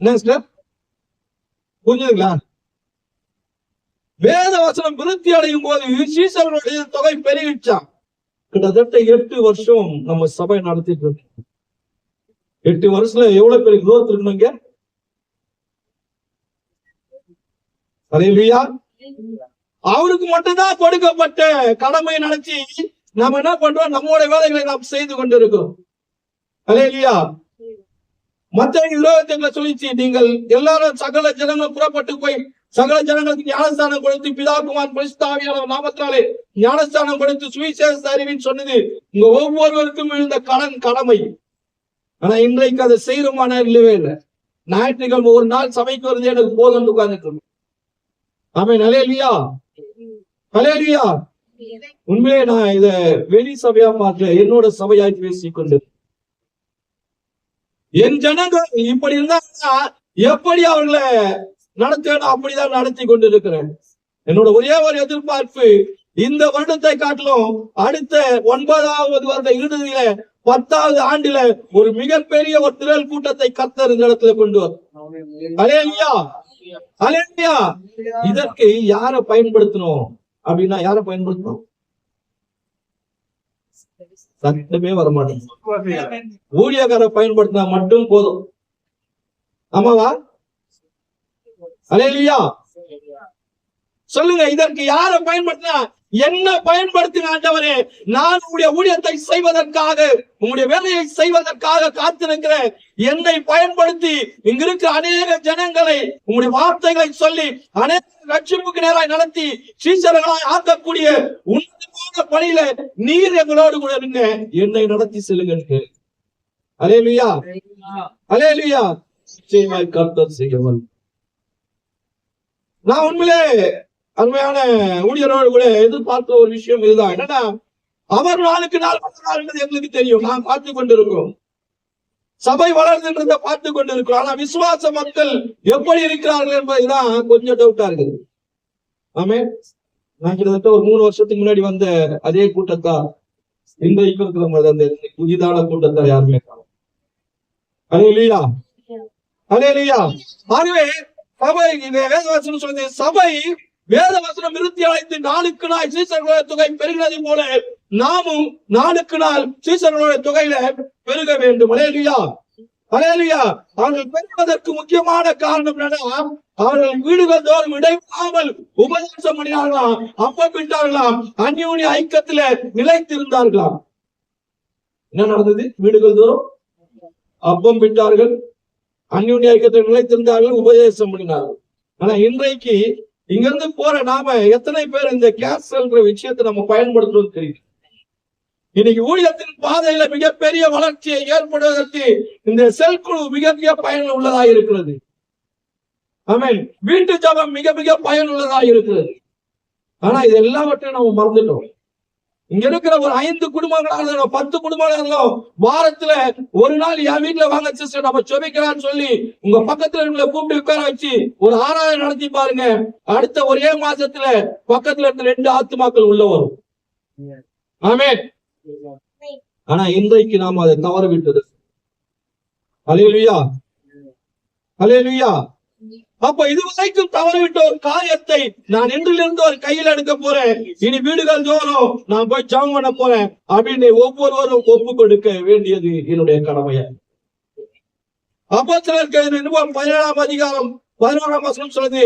என்ன சார் புரிஞ்சுதுங்களா? வேத வசனம் விருத்தி அடையும் போது சீசர்களுடைய தொகை பெருகிச்சான். கிட்டத்தட்ட 8 வருஷம் நம்ம சபை நடத்திட்டு இருக்கோம். 8 வருஷத்துல எவ்வளவு பெரிய growth இருக்கணுங்க? அல்லேலூயா. அவருக்கு மட்டும்தான் கொடுக்கப்பட்ட கடமை நினைச்சு நாம என்ன பண்றோம்? நம்முடைய வேலைகளை நாம் செய்து கொண்டிருக்கிறோம். அல்லேலூயா. மத்தேயு 28 சொல்லிச்சு, நீங்கள் எல்லாரும் சகல ஜனங்கள் புறப்பட்டு போய் சகல ஜனங்களுக்கு ஞானஸ்தானம் கொடுத்து பிதா குமாரன் பரிசுத்த ஆவியானவர் நாமத்தினாலே ஞானஸ்தானம் கொடுத்து சுவிசேஷ அறிவின்னு சொன்னது உங்க ஒவ்வொருவருக்கும் இருந்த கடமை. ஆனா இன்றைக்கு அதை செய்யறோமான இல்லவே இல்லை. ஞாயிற்றுக்கிழமை ஒரு நாள் சபைக்கு வருது எனக்கு போதும் உட்கார்ந்துட்டு இருக்கோம். ஆமென். அல்லேலூயா. அல்லேலூயா. உண்மையிலே நான் இத வெளி சபையா பார்க்கல, என்னோட சபையாய் பேசிக்கொண்டு என் ஜனங்கள் இப்படி இருந்தாங்கன்னா எப்படி அவர்களை நடத்தணும் அப்படிதான் நடத்தி கொண்டிருக்கிறேன். என்னோட ஒரே ஒரு எதிர்பார்ப்பு, இந்த வருடத்தை காட்டிலும் அடுத்த 9வது வருட இறுதியில 10வது ஆண்டுல ஒரு மிகப்பெரிய ஒரு திரள் கூட்டத்தை கர்த்தர் இந்த இடத்துல கொண்டு வரும். அல்லேலூயா. அல்லேலூயா. இதற்கு யாரை பயன்படுத்தணும் அப்படின்னா, யாரை பயன்படுத்தணும்? சத்தமே வரமாட்டேங்குது. ஊழியக்கார பயன்படுத்தினா மட்டும் போதும். ஆமாவா? அல்லேலூயா. சொல்லுங்க, இதற்கு யாரை பயன்படுத்தினா? என்ன பயன்படுத்தின ஆண்டவரே? நான் உங்களுடைய ஊழியத்தை செய்வதற்காக, உங்களுடைய வேலையை செய்வதற்காக காத்திருக்கிறேன். என்னை பயன்படுத்தி இங்க இருக்கிற அநேக ஜனங்களை உங்களுடைய வார்த்தைகளை சொல்லி அநேக ரட்சிப்புக்கு நேராய் நடத்தி சீசர்களாய் ஆக்கக்கூடிய உன்னதமான பணியில நீர் எங்களோடு கூட இருங்க, என்னை நடத்தி செல்லுங்க. அல்லேலூயா. அல்லேலூயா. நிச்சயமாய் கர்த்தர் செய்யவன். நான் உண்மையிலே அருமையான ஊழியரோடு கூட எதிர்பார்த்த ஒரு விஷயம் இதுதான். என்னன்னா, அவர் நாளுக்கு நாள் வளர்றாருன்றது எங்களுக்கு தெரியும், நாம் பார்த்து கொண்டிருக்கிறோம். சபை வளர்ந்துன்றத பார்த்து கொண்டிருக்கிறோம். ஆனா விசுவாச மக்கள் எப்படி இருக்கிறார்கள் என்பதுதான் கொஞ்சம் டவுட்டா இருக்குது. ஆமே. நான் கிட்டத்தட்ட ஒரு 3 வருஷத்துக்கு முன்னாடி வந்த அதே கூட்டத்தார் இன்றைக்கு இருக்கிற மாதிரி அந்த புதிதான கூட்டத்தார் யாருமே காணும். அல்லேலூயா. அல்லேலூயா. ஆகவே சபை வேதவசனம் சொல்லுது, சபை வேதவசனம் விருத்தி அடைந்து நாளுக்கு நாள் சீசர்களுடைய தொகை பெருகிறது போல நாமும் நாளுக்கு நாள் சீசர்களுடைய தொகையில பெருக வேண்டும். அல்லேலூயா. அல்லேலூயா. அவர்கள் பெறுவதற்கு முக்கியமான காரணம் என்னன்னா, அவர்கள் வீடுகள் தோறும் இடைவிடாமல் உபதேசம் பண்ணினார்களாம், அப்பம் பிட்டார்களாம், அந்யோன்ய ஐக்கியத்துல நிலைத்திருந்தார்களாம். என்ன நடந்தது? வீடுகள் தோறும் அப்பம் பிட்டார்கள், அந்யோன்ய ஐக்கியத்தில் நிலைத்திருந்தார்கள், உபதேசம் பண்ணினார்கள். ஆனா இன்றைக்கு இங்கிருந்து போற நாம எத்தனை பேர் இந்த கேஸ்ன்ற விஷயத்தை நம்ம பயன்படுத்துறோம் தெரியும். இன்னைக்கு ஊழியத்தின் பாதையில மிகப்பெரிய வளர்ச்சியை ஏற்படுவதற்கு இந்த செல்குழு மிக மிக பயனுள்ளதாக இருக்கிறது. ஆமென். வீட்டு ஜபம் மிக மிக பயனுள்ளதாக இருக்கிறது. ஆனா இது எல்லாவற்றையும் நம்ம மறந்துட்டோம். இங்க இருக்கிற ஒரு 5 குடும்பங்களா இருந்தாலும் 10 குடும்பங்களா இருந்தாலும் வாரத்துல ஒரு நாள் என் வீட்டுல வாங்க சிஸ்டர் நம்ம ஜெபிக்கலாம்னு சொல்லி உங்க பக்கத்துல உங்களை கூப்பிட்டு உட்கார வச்சு ஒரு ஆராதனை நடத்தி பாருங்க. அடுத்த ஒரே மாசத்துல பக்கத்துல இருந்த 2 ஆத்துமாக்கள் உள்ள வரும். ஆமென். ஆனா இன்றைக்கு நாம் அதை தவற விட்டது. அல்லேலூயா, அல்லேலூயா. அப்ப இதுவரைக்கும் தவறிவிட்ட ஒரு காரியத்தை நான் இன்றிலிருந்து ஒரு கையில் எடுக்க போறேன். இனி வீடுகள் தோறும் நான் போய் ஜெபம் பண்ண போறேன் அப்படின்னு ஒவ்வொருவரும் ஒப்பு கொடுக்க வேண்டியது என்னுடைய கடமையா. அப்போஸ்தலர் நிருபம் 17ஆம் அதிகாரம் 11ஆம் வசனம் சொல்லுது,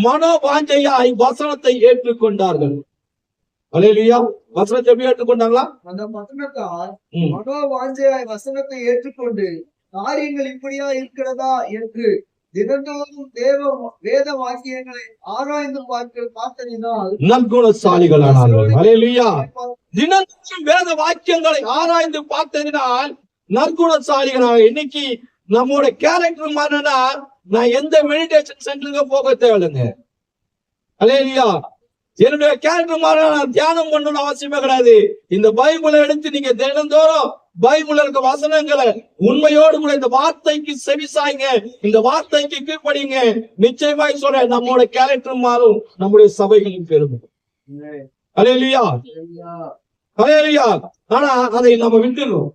மனோவாஞ்சையாய் வசனத்தை ஏற்றுக்கொண்டார்கள். அல்லேலூயா. வசனத்தை எப்படி ஏற்றுக்கொண்டாங்களா? அந்த வசனத்தால் மனோவாஞ்சையாய் வசனத்தை ஏற்றுக்கொண்டு காரியங்கள் இப்படியா இருக்கிறதா என்று தினந்தோறும் வேத வாக்கியங்களை ஆராய்ந்து பார்த்ததினால் நற்குணசாலிகளானார்கள். அல்லேலூயா. தினந்தோறும் வேத வாக்கியங்களை ஆராய்ந்து பார்த்ததினால் நற்குணசாலிகளாக. இன்னைக்கு நம்மோட கேரக்டர் மாறினா நான் எந்த மெடிடேஷன் சென்டருக்கு போக தேவையில்லைங்க. அல்லேலூயா. என்னுடைய கேரக்டர் மாறினா நான் தியானம் பண்ணணும்னு அவசியமே கிடையாது. இந்த பைபிளை எடுத்து நீங்க தினந்தோறும் பைபிள்ல இருக்க வசனங்களை உண்மையோடு கூட இந்த வார்த்தைக்கு செவிசாய்ங்க, இந்த வார்த்தைக்கு கீழ்ப்படிங்க. நிச்சயமாய் சொல்றேன், நம்மோட கேரக்டர் மாறும், நம்முடைய சபைகளின் பெருமை. அல்லேலூயா, அல்லேலூயா. ஆனா அதை நம்ம விட்டுறோம்.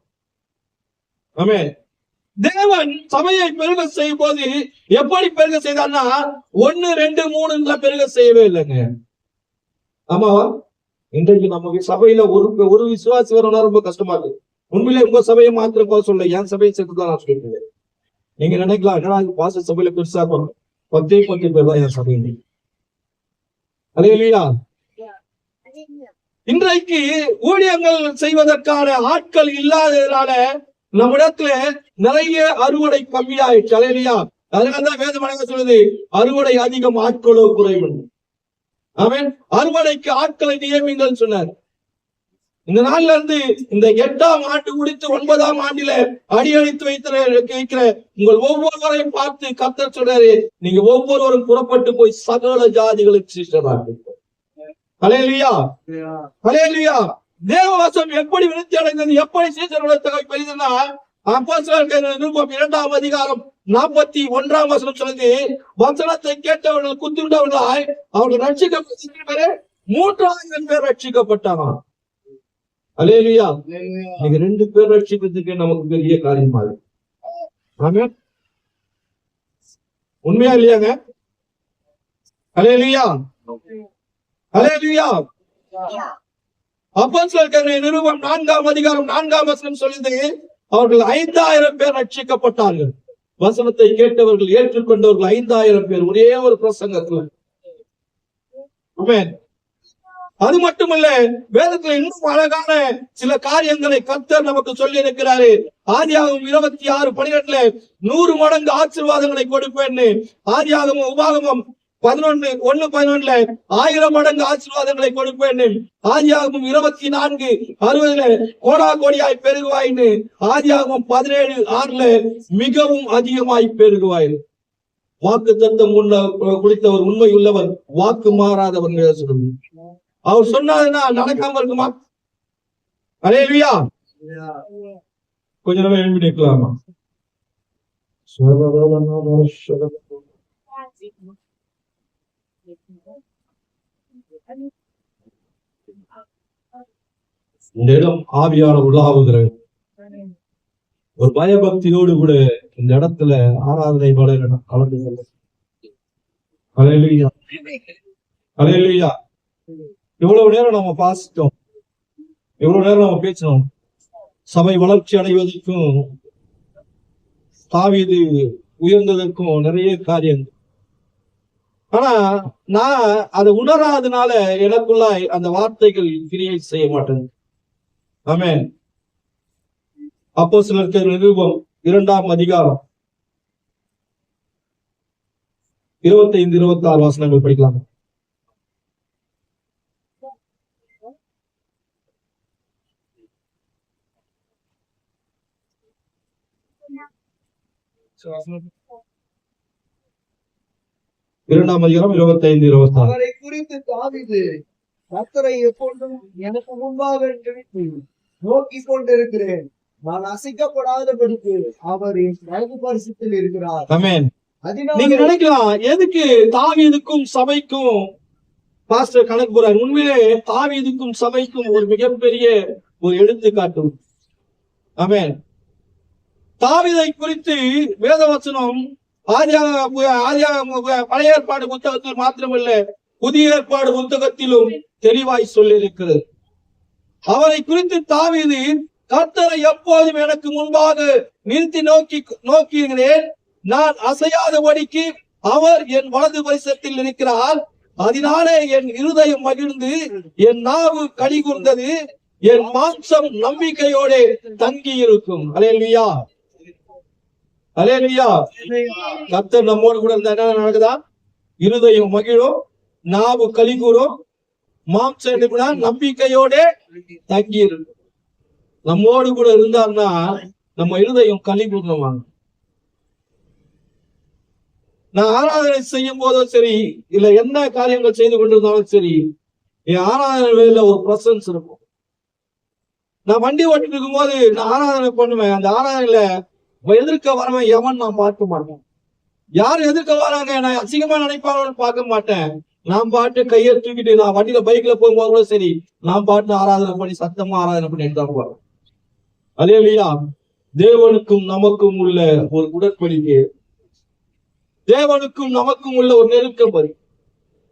ஆமென். தேவன் சபையை பெருக செய்யும் போது எப்படி பெருக செய்தார்னா 1 2 3 பெருக செய்யவே இல்லைங்க. ஆமாவா? இன்றைக்கு நமக்கு சபையில ஒரு விசுவாசி வரணும் ரொம்ப கஷ்டமா இருக்கு. உண்மையிலே உங்க சபையை மாத்திரம் போக சொல்ல, என் சபையை சேர்த்துதான் நான் சொல்லிட்டு. நீங்க நினைக்கலாம், ஏன்னா பாச சபையில பெருசா 10 பேர் தான் என் சபை. அல்லேலூயா. இன்றைக்கு ஊழியங்கள் செய்வதற்கான ஆட்கள் இல்லாததுனால நம்மிடத்துல நிறைய அறுவடை கம்மியாயிடுச்சு. அல்லேலூயா. அதனாலதான் வேதம் சொல்லுது, அறுவடை அதிகம் ஆட்களோ குறைவு. ஆமென். அறுவடைக்கு ஆட்களை நியமிங்கள் சொன்னார். இந்த நாள்ல இருந்து இந்த 8ஆம் ஆண்டு முடித்து 9ஆம் ஆண்டில அடியெடுத்து வைக்கிற உங்கள் ஒவ்வொருவரையும் பார்த்து கர்த்தர் சொல்றாரு, நீங்க ஒவ்வொருவரும் புறப்பட்டு போய் சகல ஜாதிகளுக்கு சீஷராக. அல்லேலூயா, அல்லேலூயா. தேவவசனம் எப்படி விருத்தி அடைந்தது, எப்படி சீஷர்களுடைய பெரிதுன்னா, அப்போஸ்தலர் நிருபம் 2ஆம் அதிகாரம் 41ஆம் வசனம் சொல்லுது, வசனத்தை கேட்டவர்கள் குத்துண்டவர்களாய் அவர்கள் ரட்சிக்கப்பட்ட 3000 பேர் ரட்சிக்கப்பட்டாங்க. அல்லேலூயா. நீங்க 2 பேர் ரட்சிக்கிறதுக்கு நமக்கு பெரிய காரியமா இருக்கு. ஆமென். உண்மையா இல்லையாங்க? அல்லேலூயா, அல்லேலூயா. அப்போஸ்தலர் நிருபம் 4ஆம் அதிகாரம் 4ஆம் வசனம் சொல்லுது, அவர்கள் 5000 பேர் ரட்சிக்கப்பட்டார்கள். வசனத்தை கேட்டவர்கள் ஏற்றுக்கொண்டவர்கள் 5000 பேர் ஒரே ஒரு பிரசங்கத்துல. ஆமென். அது மட்டுமல்ல, வேதத்துல இன்னும் அழகான சில காரியங்களை கர்த்தர் நமக்கு சொல்லி இருக்கிறாரு. ஆதியாகமம் 26:12 100 மடங்கு ஆசீர்வாதங்களை கொடுப்பேன்னு, ஆதியாகமம் உபாகமம் 11:11 1000 மடங்கு ஆசீர்வாதங்களை கொடுப்பேன்னு, ஆதியாகமம் 24:60 கோடா கோடியாய் பெருகுவாயின்னு, ஆதியாகமம் 17:6 மிகவும் அதிகமாய் பெருகுவாய். வாக்கு தத்தம் குடித்தவர் உண்மை உள்ளவர், வாக்கு மாறாதவர் சொல்லுங்க. அவர் சொன்னாருன்னா நடக்காம இருக்குமா? அல்லேலூயா. கொஞ்ச நேரம் எழுப்பி நிற்கலாமா? இந்த இடம் ஆவியான உள்ளாவுகிறது. ஒரு பயபக்தியோடு கூட இந்த இடத்துல ஆராதனை கலந்து. அல்லேலூயா, அல்லேலூயா. இவ்வளவு நேரம் நம்ம பாசிட்டோம், இவ்வளவு நேரம் நம்ம பேசணும். சபை வளர்ச்சி அடைவதற்கும் தாவீது உயர்ந்ததற்கும் நிறைய காரியங்கள். ஆனா நான் அதை உணராதனால எனக்குள்ள அந்த வார்த்தைகள் கிரியை செய்ய மாட்டேன். ஆமென். அப்போஸ்தலர் நிருபம் 2ஆம் அதிகாரம் 25-26 வசனங்கள் படிக்கலாம். இரண்டாம் அதிகாரம் 25-26. அவரை குறித்து தாவீது கர்த்தரை எப்பொழுதும் எனக்கு முன்பாக நிறுத்தி நோக்கிக் கொண்டிருக்கிறேன். நான் அசைக்கப்படாதபடிக்கு அவர் என் வலது பரிசுத்தில் இருக்கிறார். ஆமென். அதனால நீங்க நினைக்கலாம், எதுக்கு தாவீதுக்கும் சபைக்கும் பாஸ்டர் கணக்கு போறார்? உண்மையிலே தாவீதுக்கும் சபைக்கும் ஒரு மிகப்பெரிய ஒரு எடுத்துக்காட்டு. ஆமென். தாவீதை குறித்து வேதவசனம் பழைய ஏற்பாடு புத்தகத்தில் மாத்திரமல்ல, புதிய ஏற்பாடு புத்தகத்திலும் தெளிவாய் சொல்லியிருக்கிறது. அவரை குறித்து தாவீது, கர்த்தரை எப்போதும் எனக்கு முன்பாக நிறுத்தி நோக்குகிறேன், நான் அசையாதபடிக்கு அவர் என் வலது பரிசத்தில் இருக்கிறார். அதனாலே என் இருதயம் மகிழ்ந்து என் நாவு கலிகூர்ந்தது, என் மாம்சம் நம்பிக்கையோட தங்கி இருக்கும். அல்லேலூயா, அல்லேலூயா. கர்த்தர் நம்மோடு கூட இருந்தா என்ன நடக்குதா? இருதயம் மகிழும், நாவு கலிகூரும், மாம்சம் நம்பிக்கையோட தங்கி இருக்கும். நம்மோடு கூட இருந்தார்னா நம்ம இருதயம் கலிகூர்ந்தவாங்க. நான் ஆராதனை செய்யும் போதும் சரி, இல்ல என்ன காரியங்கள் செய்து கொண்டிருந்தாலும் சரி, என் ஆராதனை வேலையில ஒரு பிரசன்ஸ் இருக்கும். நான் வண்டி ஓட்டிட்டு இருக்கும் போது நான் ஆராதனை பண்ணுவேன். அந்த ஆராதனையில எதிர்க்க வரவன் எவன் நான் பார்க்க மாட்டேன். யார் எதிர்க்க வராங்க நான் அசிங்கமா நினைப்பாங்கன்னு பார்க்க மாட்டேன். நான் பாட்டு கையை தூக்கிட்டு நான் வண்டியில பைக்ல போகும்போது கூட சரி, நான் பாட்டு ஆராதனை பண்ணி சத்தமா ஆராதனை பண்ணி எடுத்தாங்க. அல்லேலூயா. தேவனுக்கும் நமக்கும் உள்ள ஒரு உடன்படிக்கை, தேவனுக்கும் நமக்கும் உள்ள ஒரு நெருக்கம்.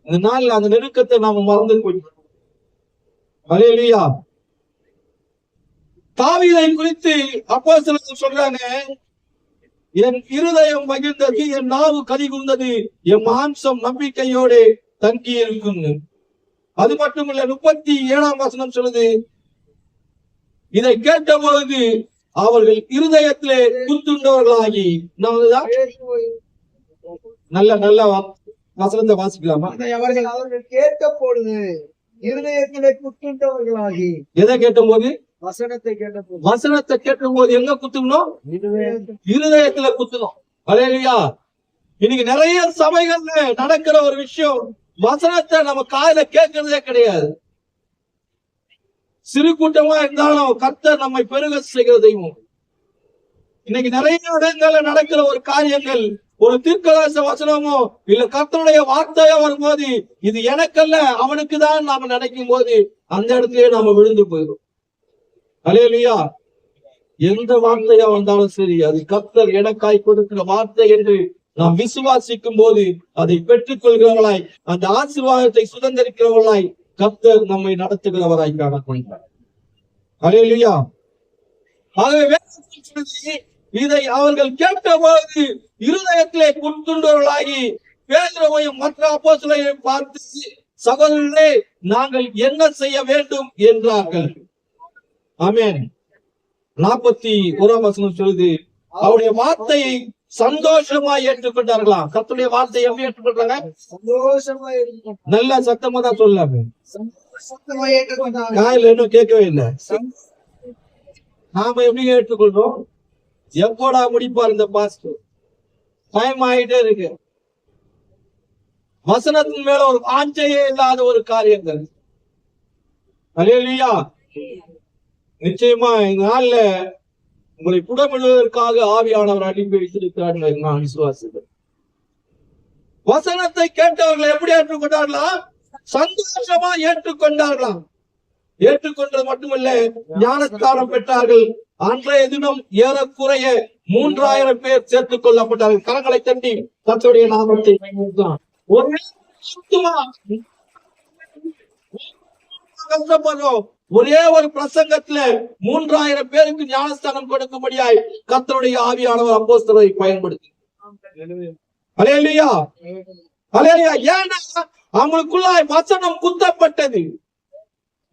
இந்த நாள்ல அந்த நெருக்கத்தை நாம மறந்து போயிட்டோம். அல்லேலூயா. தாவீதை குறித்து அப்போஸ்தலர்கள் சொல்றாங்க, என் இருதயம் மகிழ்ந்தது, என் நாவு கலிகூர்ந்தது, என் மாம்சம் நம்பிக்கையோட தங்கி இருக்கும். அது மட்டுமல்ல, 37ஆம் வசனம் சொல்லுது, இதை கேட்ட பொழுது அவர்கள் இருதயத்திலே குத்துண்டவர்களாகி, நல்ல நல்ல வசனத்தை வாசிக்கலாமா? அவர்கள் கேட்ட பொழுது இருதயத்திலே குத்துண்டவர்களாகி. எதை கேட்ட போது? வசனத்தை கேட்ட போது. வசனத்தை கேட்கும் போது எங்க குத்தணும்? இருதயத்துல குத்தணும். அல்லேலூயா. இன்னைக்கு நிறைய சபைகள்ல நடக்கிற ஒரு விஷயம், வசனத்தை நம்ம காதுல கேட்கறதே கிடையாது. சிறு கூட்டமா இருந்தாலும் கர்த்தர் நம்மை பெருக செய்கிற தெய்வம். இன்னைக்கு நிறைய இடங்கள்ல நடக்கிற ஒரு காரியங்கள், ஒரு தீர்க்கதரிசன வசனமோ இல்ல கர்த்தருடைய வார்த்தையோ வரும்போது, இது எனக்கல்ல அவனுக்கு தான் நாம நினைக்கும் போது அந்த இடத்திலேயே நாம விழுந்து போயிடும். அல்லேலூயா. எந்த வார்த்தையா வந்தாலும் சரி, அது கர்த்தர் எனக்காய் கொடுக்கிற வார்த்தை என்று நாம் விசுவாசிக்கும் போது அதை பெற்றுக் கொள்கிறவர்களாய், அந்த ஆசீர்வாதத்தை சுதந்திரிக்கிறவர்களாய் கர்த்தர் நம்மை நடத்துகிறவராய் காணப்படுகிறார். அல்லேலூயா. ஆகவே இதை அவர்கள் கேட்டபோது இருதயத்திலே குத்துண்டவர்களாகி பேதுருவையும் மற்ற அப்போஸ்தலரையும் பார்த்து, சகோதரர்களே, நாங்கள் என்ன செய்ய வேண்டும் என்றார்கள். ஆமென். 41ஆம் வசனம் சொல்லுது, அவருடைய வார்த்தையை சந்தோஷமா ஏற்றுக்கொண்டார்களாம். கர்த்தருடைய வார்த்தையை எப்படி ஏற்றுக்கொண்டாங்க? சந்தோஷமா நல்ல சத்தமா தான் சொல்லாமே, சத்தமா ஏற்றுக்கொண்டாங்க. காலையில இன்னும் கேட்கவே இல்லை. நாம எப்படி ஏற்றுக்கொள்றோம்? எப்போடா முடிப்பார் இந்த பாஸ்டர்? டைம் ஆயிட்டே இருக்கு. வசனத்தின் மேல ஒரு வாஞ்சையே இல்லாத ஒரு காரியங்கள். அல்லேலூயா. நிச்சயமா இந்த நாள்ல உங்களை புடமிடுவதற்காக ஆவியானவர் அனுப்பி வைத்திருக்கிறார் நான் விசுவாசிக்கிறேன். வசனத்தை கேட்டவர்கள் எப்படி ஏற்றுக்கொண்டார்களாம்? சந்தோஷமா ஏற்றுக்கொண்டார்களாம். ஏற்றுக்கொண்டது மட்டுமல்ல, ஞானஸ்தானம் பெற்றார்கள். அன்றைய தினம் ஏறக்குறைய 3000 பேர் சேர்த்துக் கொள்ளப்பட்டார்கள். கரங்களை தட்டி கர்த்தருடைய நாமத்தை ஒரே ஒரு பிரசங்கத்துல 3000 பேருக்கு ஞானஸ்தானம் கொடுக்கும்படியாய் கர்த்தருடைய ஆவியானவர் அப்போஸ்தலரை பயன்படுத்தி. அல்லேலூயா. அல்லேலூயா. ஏன்னா அவங்களுக்குள்ளாய் வசனம் குத்தப்பட்டது,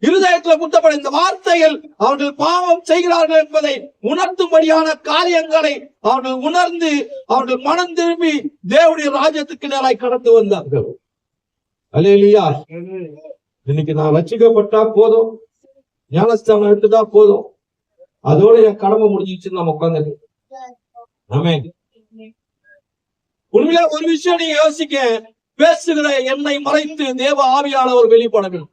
இருதயத்துல குத்தப்பட்ட இந்த வார்த்தைகள் அவர்கள் பாவம் செய்கிறார்கள் என்பதை உணர்த்தும்படியான காரியங்களை அவர்கள் உணர்ந்து அவர்கள் மனம் திரும்பி தேவனுடைய ராஜ்யத்துக்கு நேராய் கடந்து வந்தார்கள். அல்லேலூயா. இன்னைக்கு நான் ரட்சிக்கப்பட்டா போதும், ஞானஸ்தானம் எடுத்துட்டா போதும், அதோட என் கடமை முடிஞ்சிச்சுன்னு நம்ம உட்கார்ந்து. ஆமென். உண்மையில ஒரு விஷயம் நீங்க யோசிக்க, பேசுகிற என்னை மறைத்து தேவ ஆவியானவர் வெளிப்பட வேண்டும்.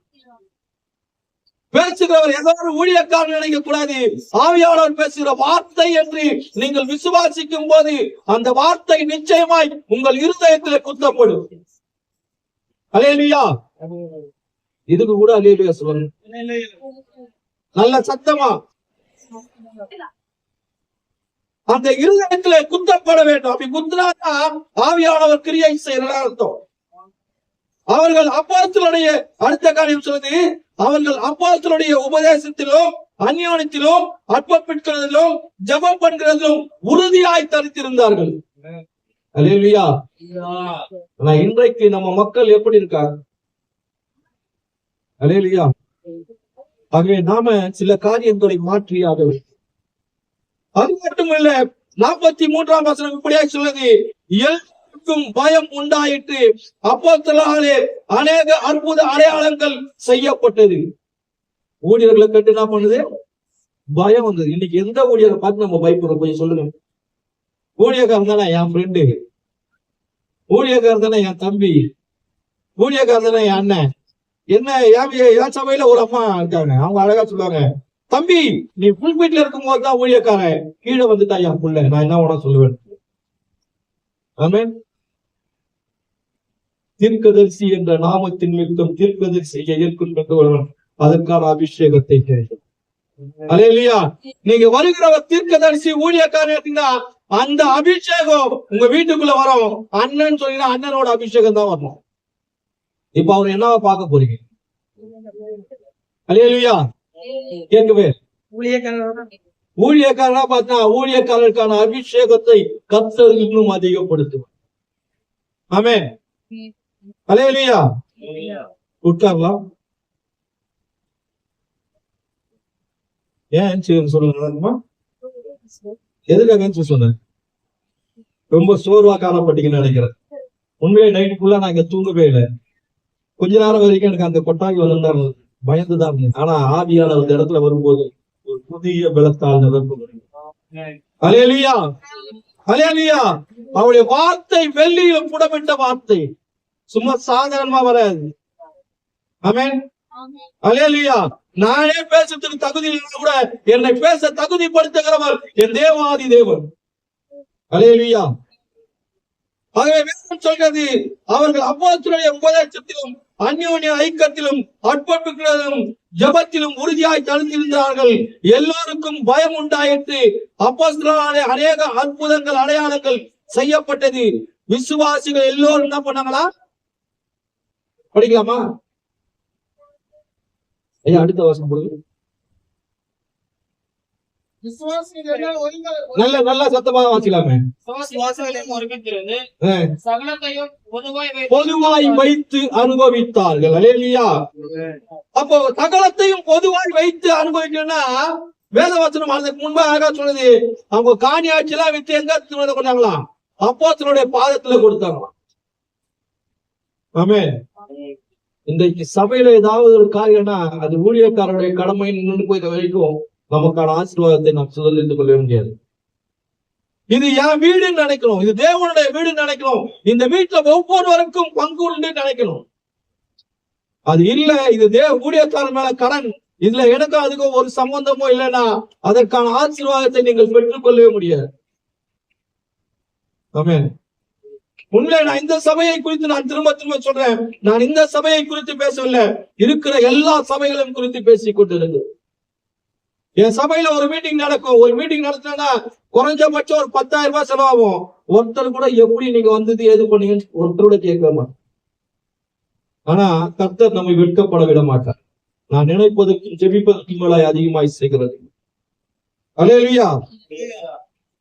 பேசுகிறவர் ஏதோ ஒரு ஊழியக்காரன் நினைக்க கூடாது. ஆவியானவர் பேசுகிற வார்த்தை என்று நீங்கள் விசுவாசிக்கும் போது அந்த வார்த்தை நிச்சயமாய் உங்கள் இருதயத்தில் குத்தப்படும். அல்லேலூயா. இதுக்கு கூட அல்லேலூயா சொல்லணும். நல்ல சத்தமா அந்த இருதயத்துல குத்தப்பட வேண்டும். அப்படி குத்துனாதான் ஆவியானவர் கிரியை செய்யற அர்த்தம். அவர்கள் அப்போஸ்தலருடைய அடுத்த காரியம் சொல்லுது, அவர்கள் அப்போஸ்தலருடைய உபதேசத்திலும் அந்யோன்யத்திலும் அற்பப்பிற்கிறதிலும் ஜெபம் பண்ணுகிறதிலும் உறுதியாய் தரித்திருந்தார்கள். அல்லேலூயா. ஆனா இன்றைக்கு நம்ம மக்கள் எப்படி இருக்காங்க? அல்லேலூயா. ஆகவே நாம சில காரியங்களை மாற்றியாக வேண்டும். அது மட்டுமல்ல, 43ஆம் வசனம் இப்படியாக சொல்லுது, எல்லாருக்கும் பயம் உண்டாயிற்று, அப்போஸ்தலராலே அநேக அற்புத அடையாளங்கள் செய்யப்பட்டது. ஊழியர்களை கண்டு என்ன பண்ணுது? பயம் வந்தது. இன்னைக்கு எந்த ஊழியரை பார்த்து நம்ம பயப்படுறோம்? கொஞ்சம் சொல்லுங்க. ஊழியக்காரன் தானே என் ஃப்ரெண்டு, ஊழியக்காரன் தானே என் தம்பி, ஊழியக்காரன் தானே என் அண்ணன். என்ன என் சபையில ஒரு அம்மா இருக்காங்க, அவங்க அழகா சொல்லுவாங்க, தம்பி நீ புல் வீட்டுல இருக்கும் போதுதான் ஊழியக்காரன், கீழே வந்துட்டா என் புள்ள, நான் என்ன வேணா சொல்லுவேன். ஆமென். தீர்க்கதரிசி என்ற நாமத்தின் நிமித்தம் தீர்க்கதரிசியை ஏற்கொண்டவன் அதற்கான அபிஷேகத்தை கிடைக்கும். அல்லேலூயா. நீங்க வருகிறவர் தீர்க்கதரிசி ஊழியக்காரன் அப்படின்னா அந்த அபிஷேகம் உங்க வீட்டுக்குள்ள வரும். அண்ணன் சொன்னீங்கன்னா அண்ணனோட அபிஷேகம் தான் வரணும். இப்ப அவர் என்னவா பார்க்க போறீங்க? அல்லேலூயா. கேட்கவே ஊழியக்காரனா பார்த்தா ஊழியக்காரருக்கான அபிஷேகத்தை கர்த்தர் இன்னும் அதிகப்படுத்துவார். ஆமென். அல்லேலூயா. உட்காரலாம். ஏன் சொல்லுங்க, எதுக்காக சொன்னேன்? ரொம்ப சோர்வா காணப்பட்டீங்கன்னு நினைக்கிறேன். உண்மையை நைட்டுக்குள்ள நான் இங்க தூங்கவே இல்லை. கொஞ்ச நேரம் வரைக்கும் எனக்கு அந்த கொட்டாங்கி வந்தாரு, பயந்துதான் இருந்தேன். ஆனா ஆவியான அந்த இடத்துல வரும்போது ஒரு புதிய பலத்தால் நிரப்பு. அல்லேலூயா. அல்லேலூயா. அவருடைய வார்த்தை வெள்ளியிலும் புடமிட்ட வார்த்தை, சும்மா சாதாரணமா வராது. ஆமென். அல்லேலூயா. நானே பேசுறதுக்கு தகுதி இல்லைன்னா கூட என்னை பேச தகுதிப்படுத்துகிறவர் என் தேவாதி தேவன். அல்லேலூயா. ஆகவே வேதம் சொல்கிறது, அவர்கள் அப்போஸ்தலருடைய உபதேசத்திலும் அந்யோன்ய ஐக்கியத்திலும் அற்புதத்திலும் ஜெபத்திலும் உறுதியாய் தரித்திருந்தார்கள். எல்லோருக்கும் பயம் உண்டாயிற்று. அப்போஸ்தலராலே அநேக அற்புதங்கள் அடையாளங்கள் செய்யப்பட்டது. விசுவாசிகள் எல்லோரும் என்ன பண்ணாங்களா? படிக்கலாமா? ஐயா அடுத்த வருஷம் போடுங்க. நல்ல சத்தமாக வாசிக்கலாமே. சகலத்தையும் பொதுவாய் வைத்து அனுபவித்தார்கள். அல்லேலூயா. அப்போ சகலத்தையும் பொதுவாய் வைத்து அனுபவிக்கணும்னா வேதவசனம் அதுக்கு முன்பாக சொல்லுது, அவங்க காணி ஆட்சியெல்லாம் வித்து எங்க கொண்டாங்களாம்? அப்போஸ்தலருடைய பாதத்துல கொடுத்தாங்களாம். ஆமென். இன்றைக்கு சபையில ஏதாவது ஒரு காரியம்னா அது ஊழியக்காரருடைய கடமை நின்று போய் வரைக்கும் நமக்கான ஆசீர்வாதத்தை நாம் சுதந்திரித்து கொள்ள முடியாது. இது என் வீடுன்னு நினைக்கணும், இது தேவனுடைய வீடுன்னு நினைக்கணும், இந்த வீட்டுல ஒவ்வொருவருக்கும் பங்கு உண்டு நினைக்கணும். அது இல்ல, இது ஊழியக்காரர் மேல கடன், இதுல எனக்கும் அதுக்கும் ஒரு சம்பந்தமோ இல்லைன்னா அதற்கான ஆசீர்வாதத்தை நீங்கள் பெற்றுக்கொள்ளவே முடியாது. ஆமென். உண்மையிலே நான் இந்த சபையை குறித்து நான் திரும்ப சொல்றேன், நான் இந்த சபையை குறித்து பேசவில்லை, இருக்கிற எல்லா சபைகளும் குறித்து பேசிக் கொண்டிருக்கு. என் சபையில ஒரு மீட்டிங் நடக்கும், ஒரு மீட்டிங் நடத்தினா குறைஞ்சபட்சம் ஒரு 10,000 ரூபாய் செலவாகும். ஒருத்தர் கூட எப்படி நீங்க வந்தது எது பண்ணீங்கன்னு ஒருத்தர் கூட கேட்கலாமா? ஆனா கர்த்தர் நம்மை வெட்கப்பட விட மாட்டார். நான் நினைப்பதற்கும் ஜெபிப்பதற்கும் மேல அதிகமாய் செய்கிறது. அல்லேலூயா.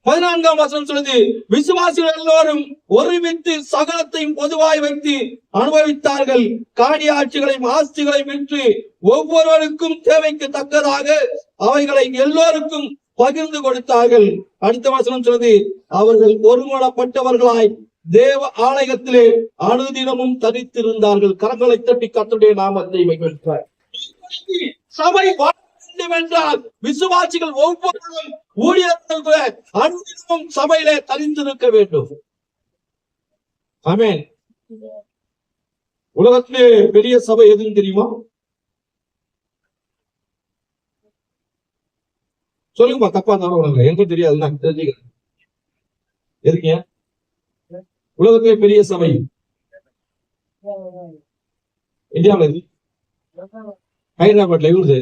14ஆம் வசனம் சொல்லுது, விசுவாசிகள் எல்லோரும் ஒருமித்து சகலத்தையும் பொதுவாய் வைத்து அனுபவித்தார்கள். காணி ஆட்சிகளையும் ஆஸ்திகளையும் விற்று ஒவ்வொருவருக்கும் தேவைக்கு தக்கதாக அவைகளை எல்லோருக்கும் பகிர்ந்து கொடுத்தார்கள். அடுத்த வசனம் சொல்லுது, அவர்கள் ஒருமனப்பட்டவர்களாய் தேவ ஆலயத்திலே அனுதினமும் தரித்திருந்தார்கள். கரங்களை தட்டி கர்த்தருடைய நாமத்தை மகிழ்ந்தார். சபை என்றால் விசுவாசிகள் ஒவ்வொருவரும் ஊழியர்கள் அனுதினமும் சபையிலே தரித்திருக்க வேண்டும். ஆமென். உலகத்திலே பெரிய சபை எதுன்னு தெரியுமா? சொல்லுங்கப்பா, தப்பா தவறுங்க, எனக்கு தெரியாது, நான் தெரிஞ்சுக்கிறேன். இருக்கீங்க உலகத்திலே பெரிய சபை இந்தியாவில் இருக்கு, ஹைதராபாத்ல இருக்கு.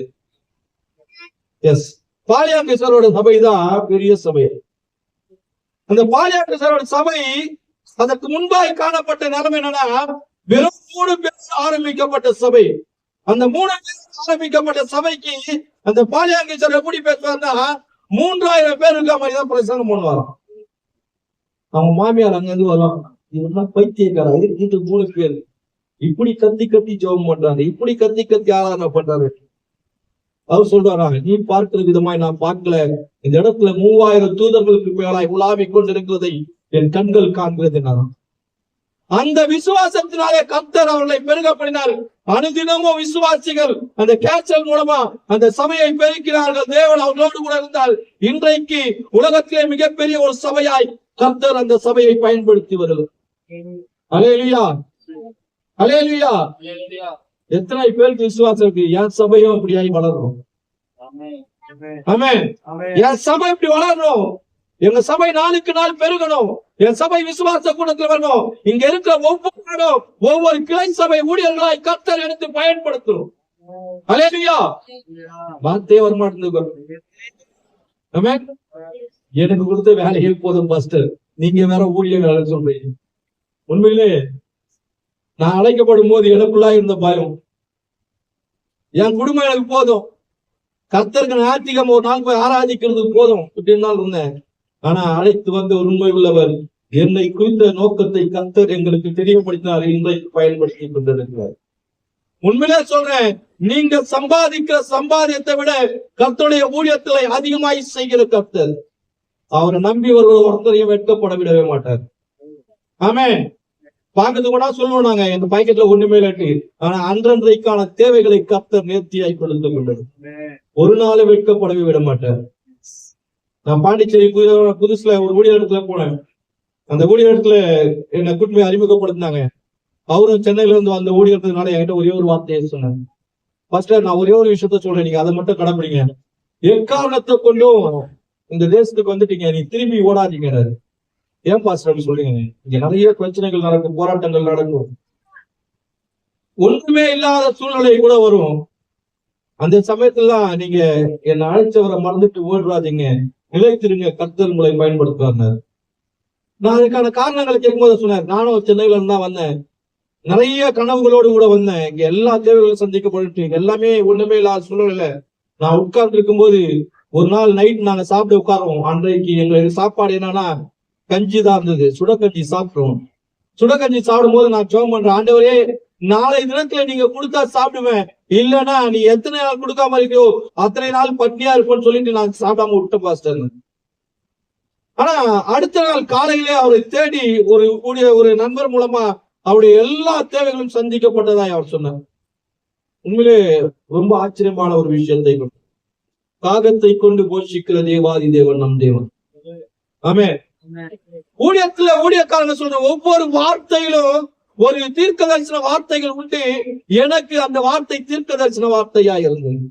எஸ், பாலியாங்கேஸ்வரோட சபை தான் பெரிய சபை. அந்த பாலியாங்கேஸ்வரோட சபை அதற்கு முன்பாய் காணப்பட்ட நிலைமை என்னன்னா, வெறும் 3 பேர் ஆரம்பிக்கப்பட்ட சபை. அந்த 3 பேர் ஆரம்பிக்கப்பட்ட சபைக்கு அந்த பாலியாங்கேஸ்வரர் எப்படி பேசுவார்னா, 3000 பேர் இருக்க மாதிரி தான் பிரசங்கம் பண்ணுவாராம். அவங்க மாமியார் அங்க இருந்து வருவாங்க, இவெல்லாம் பைத்தியக்காரா, இது 3 பேர் இப்படி கத்தி கத்தி ஜெபம் பண்றாரு, இப்படி கத்தி கத்தி ஆராதனை பண்றாரு. அவர் சொல்றாரா, நீ பார்க்கிற விதமாய் நான் பார்க்கல, இந்த இடத்துல 3000 தூதர்களுக்கு மேலாய் உலாவிக் கொண்டிருக்கிறதை என் கண்கள் காண்கிறது. அந்த விசுவாசத்தினாலே கர்த்தர் அவர்களை பெருக பண்ணினார். அனுதினமும் விசுவாசிகள் அந்த கேச்சல் மூலமா அந்த சபையை பெருக்கிறார்கள். தேவன் அவர்களோடு கூட இருந்தால் இன்றைக்கு உலகத்திலே மிகப்பெரிய ஒரு சபையாய் கர்த்தர் அந்த சபையை பயன்படுத்தி வருகிறார். அல்லேலூயா, அல்லேலூயா. எத்தனை பேருக்கு விசுவாசம் இருக்கு? என் சபையும் அப்படியாய் வளரும். ஆமென். என் சபை இப்படி வளரணும், எங்க சபை நாளுக்கு நாள் பெருகணும், என் சபை விசுவாச கூடத்தில் வரணும். இங்க இருக்கிற ஒவ்வொரு கிளை சபை ஊழியர்களாய் கர்த்தர் எடுத்து பயன்படுத்தணும். அல்லேலூயா. வார்த்தையே வரமாட்டேங்குது. ஆமென். எனக்கு கொடுத்த வேலையே போதும் பாஸ்டர், நீங்க வேற ஊழியர் வேலை சொல்றீங்க. உண்மையிலே நான் அழைக்கப்படும் போது எனக்குள்ளா இருந்த பயம், என் குடும்பம் எனக்கு போதும், கர்த்தருக்கு ஞாயிற்றுக்கிழமை ஒரு நாள் போய் ஆராதிக்கிறது போதும் இப்படின்னு இருந்தேன். ஆனா அழைத்து வந்த உண்மை உள்ளவர் என்னை குறித்த நோக்கத்தை கர்த்தர் எங்களுக்கு தெரியப்படுத்தினார், இன்றைக்கு பயன்படுத்தி கொண்டிருக்கிறார். உண்மையிலே சொல்றேன், நீங்க சம்பாதிக்கிற சம்பாதியத்தை விட கர்த்தருடைய ஊழியத்தை அதிகமாய் செய்கிற கர்த்தர் அவரை நம்பி ஒருத்தரையும் வெட்கப்பட விடவே மாட்டார். ஆமென். பாக்கிறது கூட சொல்லுவோம், நாங்க எங்க பாக்கெட்ல ஒண்ணுமே இல்லாட்டி, ஆனா அன்றன்றைக்கான தேவைகளை கர்த்தர் நேர்த்தியாய் கொடுத்து கொண்டது. ஒரு நாள் வெட்கப்படவே விட மாட்டார். நான் பாண்டிச்சேரி புதுசுல ஒரு ஊழியர் இடத்துல போனேன். அந்த ஊழியர் இடத்துல என்னை கூட்டி அறிமுகப்படுத்தினாங்க. அவரும் சென்னையில இருந்து அந்த ஊழியர்னால என்கிட்ட ஒரே ஒரு வார்த்தையை சொன்னாங்க, பாஸ்டர் நான் ஒரே ஒரு விஷயத்த சொல்றேன், நீங்க அதை மட்டும் கடைபிடிங்க, எக்காரணத்தை கொண்டும் இந்த தேசத்துக்கு வந்துட்டீங்க, நீ திரும்பி ஓடாதீங்க. ஏன் பாஸ்டர் அப்படி சொல்றீங்க? இங்க நிறைய பிரச்சனைகள் நடக்கும், போராட்டங்கள் நடக்கும், ஒன்றுமே இல்லாத சூழ்நிலை கூட வரும். அந்த சமயத்துலதான் நீங்க என்னை அழைச்சவரை மறந்துட்டு ஓடுறாதீங்க, நிலைத்திருங்க, கர்த்தர் உங்களை பயன்படுத்துவாங்க. நான் அதுக்கான காரணங்களை கேட்கும்போது சொன்னேன், நானும் சென்னையில இருந்தா வந்தேன், நிறைய கனவுகளோடு கூட வந்தேன், இங்க எல்லா தேவைகளும் சந்திக்கப்பட்டு எல்லாமே ஒண்ணுமே இல்லாத சூழ்நிலை நான் உட்கார்ந்து இருக்கும்போது ஒரு நாள் நைட் நாங்க சாப்பிட உட்காரோம். அன்றைக்கு எங்களுக்கு சாப்பாடு என்னன்னா கஞ்சி தான் இருந்தது, சுடக்கஞ்சி சாப்பிடுவோம். சுடக்கஞ்சி சாப்பிடும் போது நான் ஜெபம் பண்றேன், ஆண்டவரே நாளை தினத்துல நீங்க கொடுத்தா சாப்பிடுவேன், இல்லைன்னா நீ எத்தனை நாள் கொடுக்காம இருக்கியோ அத்தனை நாள் பட்டினியா இருப்பேன்னு சொல்லிட்டு நான் சாப்பிடாம விட்டேன் பாஸ்டர். ஆனா அடுத்த நாள் காலையிலே அவரை தேடி ஒரு நண்பர் மூலமா அவருடைய எல்லா தேவைகளும் சந்திக்கப்பட்டதாய் அவர் சொன்னார். உண்மையிலே ரொம்ப ஆச்சரியமான ஒரு விஷயத்தை, காகத்தை கொண்டு போஷிக்கிற தேவாதி தேவன் நம் தேவன். ஆமென். ஊழியக்காரங்க சொல்ற ஒவ்வொரு வார்த்தையிலும் ஒரு தீர்க்க தரிசன வார்த்தைகள் உண்டு. எனக்கு அந்த வார்த்தை தீர்க்க தரிசன வார்த்தையா இருந்தது.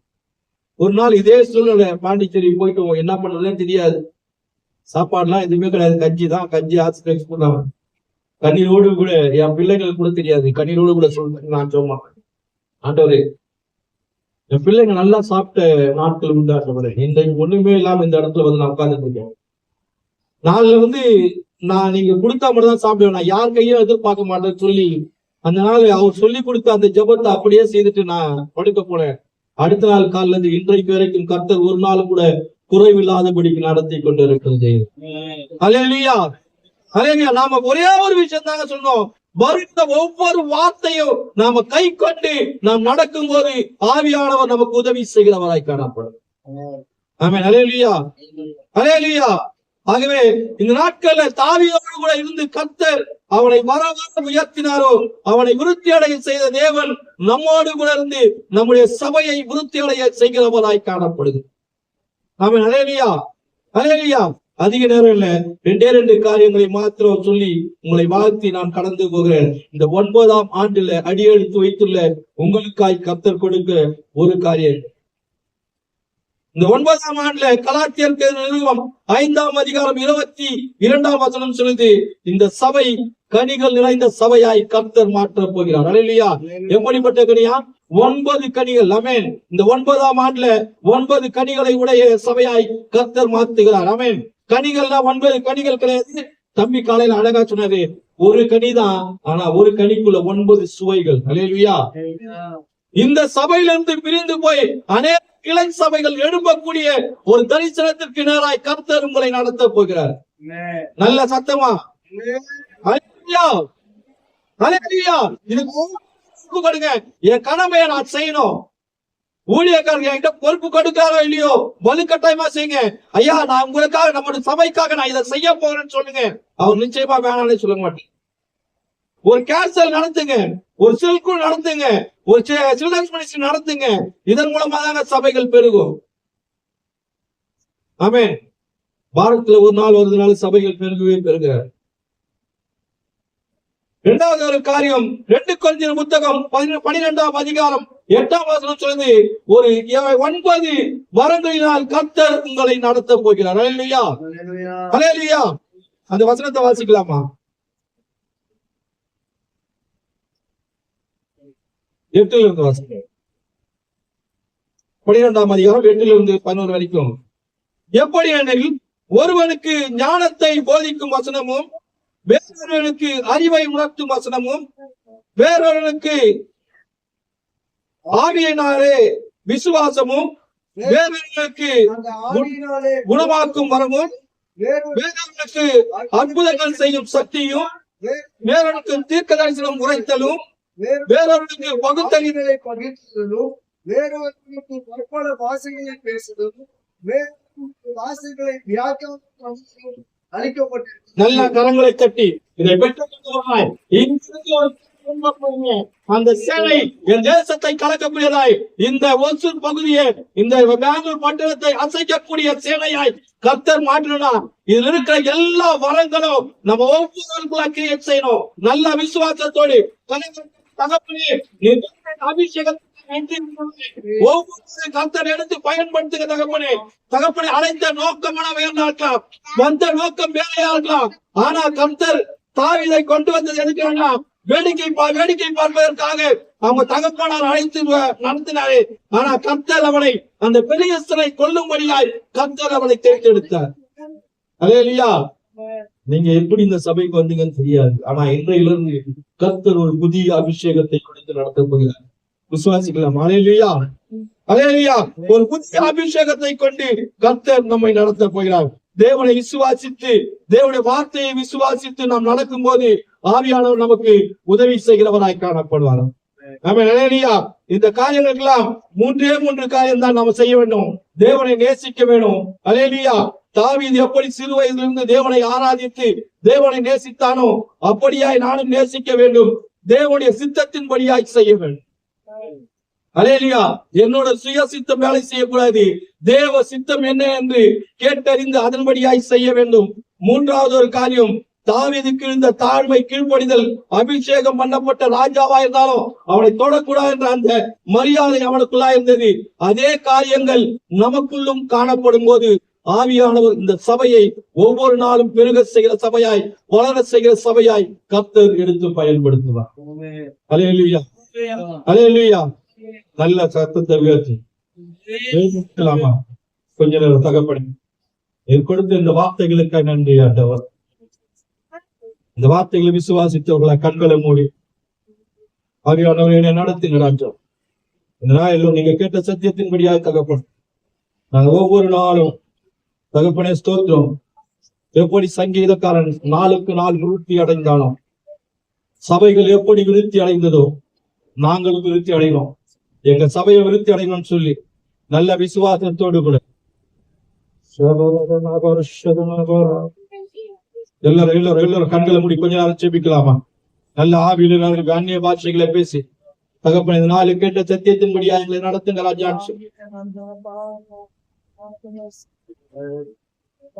ஒரு நாள் இதே சூழ்நிலை, பாண்டிச்சேரி போயிட்டு என்ன பண்றதுன்னு தெரியாது, சாப்பாடுலாம் எதுவுமே கிடையாது, கஞ்சி தான், கஞ்சி ஆஸ்பிரேட் பண்ணாங்க. கண்ணீரோடு கூட என் பிள்ளைங்களுக்கு கூட தெரியாது, கண்ணீரோடு கூட சொல்றேன் நான் சொன்னா, ஆண்டவரே என் பிள்ளைங்க நல்லா சாப்பிட்ட நாட்கள் உண்டு ஆண்டவரே, இன்றைக்கு ஒண்ணுமே இல்லாம இந்த இடத்துல வந்து நான் உட்கார்ந்துட்டு இருக்கேன். நாள்ல நான் நீங்க கொடுத்தா மட்டும் தான் சாப்பிடுவேன், நான் யார் கையும் எதிர்பார்க்க மாட்டேன்னு சொல்லி அந்த நாள் அவர் சொல்லி கொடுத்த அந்த ஜெபத்தை அப்படியே செய்துட்டு நான் படுக்க போனேன். அடுத்த நாள் காலில இருந்து இன்றைக்கு வரைக்கும் கர்த்தர் ஒரு நாள் கூட குறைவில்லாதபடிக்கு நடத்தி கொண்டு இருக்கிறது. அல்லேலூயா, அல்லேலூயா. நாம ஒரே ஒரு விஷயம் தாங்க சொன்னோம், வருகிற ஒவ்வொரு வார்த்தையும் நாம கை கொண்டு நாம் நடக்கும் போது ஆவியானவர் நமக்கு உதவி செய்கிறவராய் காணப்படும். ஆமென். அல்லேலூயா, அல்லேலூயா. ஆகவே இந்த நாட்கள்ல தாவீதோடு கூட இருந்து கர்த்தர் அவனை வரவாறு உயர்த்தினாரோ, அவனை விருத்தி அடைய செய்த தேவன் நம்மோடு கூட இருந்து நம்முடைய சபையை விருத்தி அடைய செய்கிறவராய் காணப்படுது. ஆமென். அல்லேலூயா, அல்லேலூயா. அதிக நேரம் இல்ல, 2 காரியங்களை மாத்திரம் சொல்லி உங்களை வாழ்த்தி நான் கடந்து போகிறேன். இந்த 9ஆம் ஆண்டுல அடியெடுத்து வைத்துள்ள உங்களுக்காய் கர்த்தர் கொடுக்க ஒரு காரியம், இந்த 9ஆம் ஆண்டுல கலாத்தியர் நிறுவம் 5ஆம் அதிகாரம் 22ஆம் வசனம் சொல்லுது, இந்த சபை கனிகள் நிறைந்த சபையாய் கர்த்தர் மாற்றப் போகிறார். அல்லேலூயா. எப்படிப்பட்ட கனியா? 9 கனிகள். ஆமென். இந்த 9ஆம் ஆண்டுல 9 கனிகளை உடைய சபையாய் கர்த்தர் மாத்துகிறார். ஆமென். கனிகள்னா 9 கனிகள் கிடையாது. தம்பி காலையில அழகா சொன்னாரு, ஒரு கனிதான், ஆனா ஒரு கனிக்குள்ள 9 சுவைகள். அல்லேலூயா. இந்த சபையிலிருந்து பிரிந்து போய் அநேக கிளை சபைகள் எழும்பக்கூடிய ஒரு தரிசனத்திற்கு நேராய் கர்த்தர் உங்களை நடத்த போகிறார். நல்ல சத்தமா அல்லேலூயா. அல்லேலூயா. இதுக்கு பொறுப்பு கொடுங்க. என் கடமையை நான் செய்யணும். ஊழியக்காரங்க என்கிட்ட பொறுப்பு கொடுக்காரோ இல்லையோ, வலுக்கட்டாயமா செய்யுங்க. ஐயா, நான் உங்களுக்காக, நம்முடைய சபைக்காக நான் இதை செய்ய போறேன்னு சொல்லுங்க. அவர் நிச்சயமா வேணாம்னு சொல்ல மாட்டேன். ஒரு கேன்சல் நடத்துங்க, ஒரு சில்குள் நடத்துங்க, ஒரு சில்ட்ரன்ஸ் மினிஸ்ட்ரி நடத்துங்க. இதன் மூலமா தாங்க சபைகள் பெருகும். ஆமென். வாரத்துல ஒரு நாள் சபைகள் பெருகவே பெருக. இரண்டாவது ஒரு காரியம், 2 கொரிந்தியர் புத்தகம் 12ஆம் அதிகாரம் 8ஆம் வசனம் சொல்லுது, ஒரு 9 வரங்களினால் கர்த்தர் உங்களை நடத்த போகிறார். அல்லேலூயா. அல்லேலூயா. அந்த வசனத்தை வாசிக்கலாமா? 8 வாசிங்க. 12ஆம் அதிகாரம் 8 வரைக்கும். எப்படி எனில், ஒருவனுக்கு ஞானத்தை போதிக்கும் வசனமும், வேறொருவனுக்கு அறிவை உணர்த்தும் வசனமும், வேறொருவனுக்கு ஆவியினாலே விசுவாசமும், வேறொருவனுக்கு குணமாக்கும் வரமும், வேறொருவனுக்கு அற்புதங்கள் செய்யும் சக்தியும், வேறொருவனுக்கு தீர்க்க தரிசனம் உரைத்தலும், வேறொருவனுக்கு பகுத்தறிவை பகிர்ந்தலும், வேறொருவனுக்கு பற்பல பாஷைகளை பேசுதலும், வேறொரு வாசைகளை வியாக்கியானம் அளிக்கப்பட்டிருக்கிறது. நல்ல கரங்களை தட்டி இதை பெற்றுக்கொள்வாய். அந்த சேனை என் தேசத்தை கலக்கக்கூடியதாய், இந்த ஒசூர் பகுதியை, இந்த பெங்களூர் பட்டணத்தை அசைக்கக்கூடிய சேனையாய் கர்த்தர் மாற்றினா, இதுல இருக்கிற எல்லா வரங்களும் நம்ம ஒவ்வொருவருக்குள்ள கிரியேட் செய்யணும். நல்ல விசுவாசத்தோடு தகப்பனே, அபிஷேகத்தை ஒவ்வொரு கர்த்தர் எடுத்து பயன்படுத்துங்க. தகப்பனே அனைத்த நோக்கமானவையா இருக்கலாம், வந்த நோக்கம் வேலையா இருக்கலாம். ஆனா கர்த்தர் தாவீதை கொண்டு வந்தது எதுக்குன்னா, வேடிக்கை பார்ப்பதற்காக அவங்க தகப்பனார் அழைத்து நடத்தினாரே. ஆனா கர்த்தர் அவனை அந்த பெரியஸ்தனை கொல்லும்படியாய் கர்த்தர் அவனை தேர்ந்தெடுத்தார். அல்லேலூயா. நீங்க எப்படி இந்த சபைக்கு வந்தீங்கன்னு தெரியாது, ஆனா இன்றையிலிருந்து கர்த்தர் ஒரு புதிய அபிஷேகத்தை கொடுத்து நடத்த போகிறார். விசுவாசிக்கலாம். அல்லேலூயா. அல்லேலூயா. ஒரு புதிய அபிஷேகத்தை கொண்டு கர்த்தர் நம்மை நடத்த போகிறார். தேவனை விசுவாசித்து, தேவனுடைய வார்த்தையை விசுவாசித்து நாம் நடக்கும் போது ஆவியானவர் நமக்கு உதவி செய்கிறவராய் காணப்படுவார். ஆமென். அல்லேலூயா. இந்த காரியங்களுக்கெல்லாம் 3 காரியம் தான் நாம செய்ய வேண்டும். தேவனை நேசிக்க வேண்டும். அல்லேலூயா. தாவீது எப்படி சிறு வயதிலிருந்து தேவனை ஆராதித்து தேவனை நேசித்தானோ, அப்படியாய் நானும் நேசிக்க வேண்டும். தேவனுடைய சித்தத்தின்படியாய் செய்ய வேண்டும். அல்லேலூயா. என்னோட சுய சித்தம் வேலை செய்யக்கூடாது. தேவ சித்தம் என்ன என்று கேட்டறிந்து அதன்படியாய் செய்ய வேண்டும். 3வது ஒரு காரியம், தாவீதுக்கு இருந்த தாழ்மை, கீழ்ப்படிதல். அபிஷேகம் பண்ணப்பட்ட ராஜாவா இருந்தாலும் அவனை தொடக்கூடாது என்ற அந்த மரியாதை அவனுக்குள்ளா இருந்தது. அதே காரியங்கள் நமக்குள்ளும் காணப்படும் போது ஆவியானவர் இந்த சபையை ஒவ்வொரு நாளும் பெருக செய்கிற சபையாய், வளர செய்கிற சபையாய் கர்த்தர் எடுத்து பயன்படுத்துவார். அல்லேலூயா. அல்லேலூயா. நல்ல சத்தத்தை உயர்த்தி கொஞ்ச நேரம் தகப்பனே கொடுத்த இந்த வார்த்தைகளுக்கு நன்றி ஆண்டவர். இந்த வார்த்தைகளை விசுவாசித்தவர்களை கண்களை மூடி ஆவியானவர் என்னை நடத்துகிறார். இந்த நாளிலும் நீங்க கேட்ட சத்தியத்தின்படியாக தகப்பன், நாங்க ஒவ்வொரு நாளும் தகப்பனே ஸ்தோத்திரம். எப்படி சங்கீதக்காரன் நாளுக்கு நாள் விருத்தி அடைந்தாலும், சபைகள் எப்படி விருத்தி அடைந்ததோ நாங்களும் விருத்தி அடைவோம். எங்க சபையை விருத்தி அடையணும்னு சொல்லி நல்ல விசுவாசத்தோடு கூட எல்லாரும் கண்களை மூடி கொஞ்ச நேரம் ஜெபிக்கலாமா? நல்ல ஆவியில அந்நிய பாஷைகளை பேசி தகப்பன் இந்த நாலு கேட்ட சத்தியத்தின்படியா எங்களை நடத்துங்க ராஜா.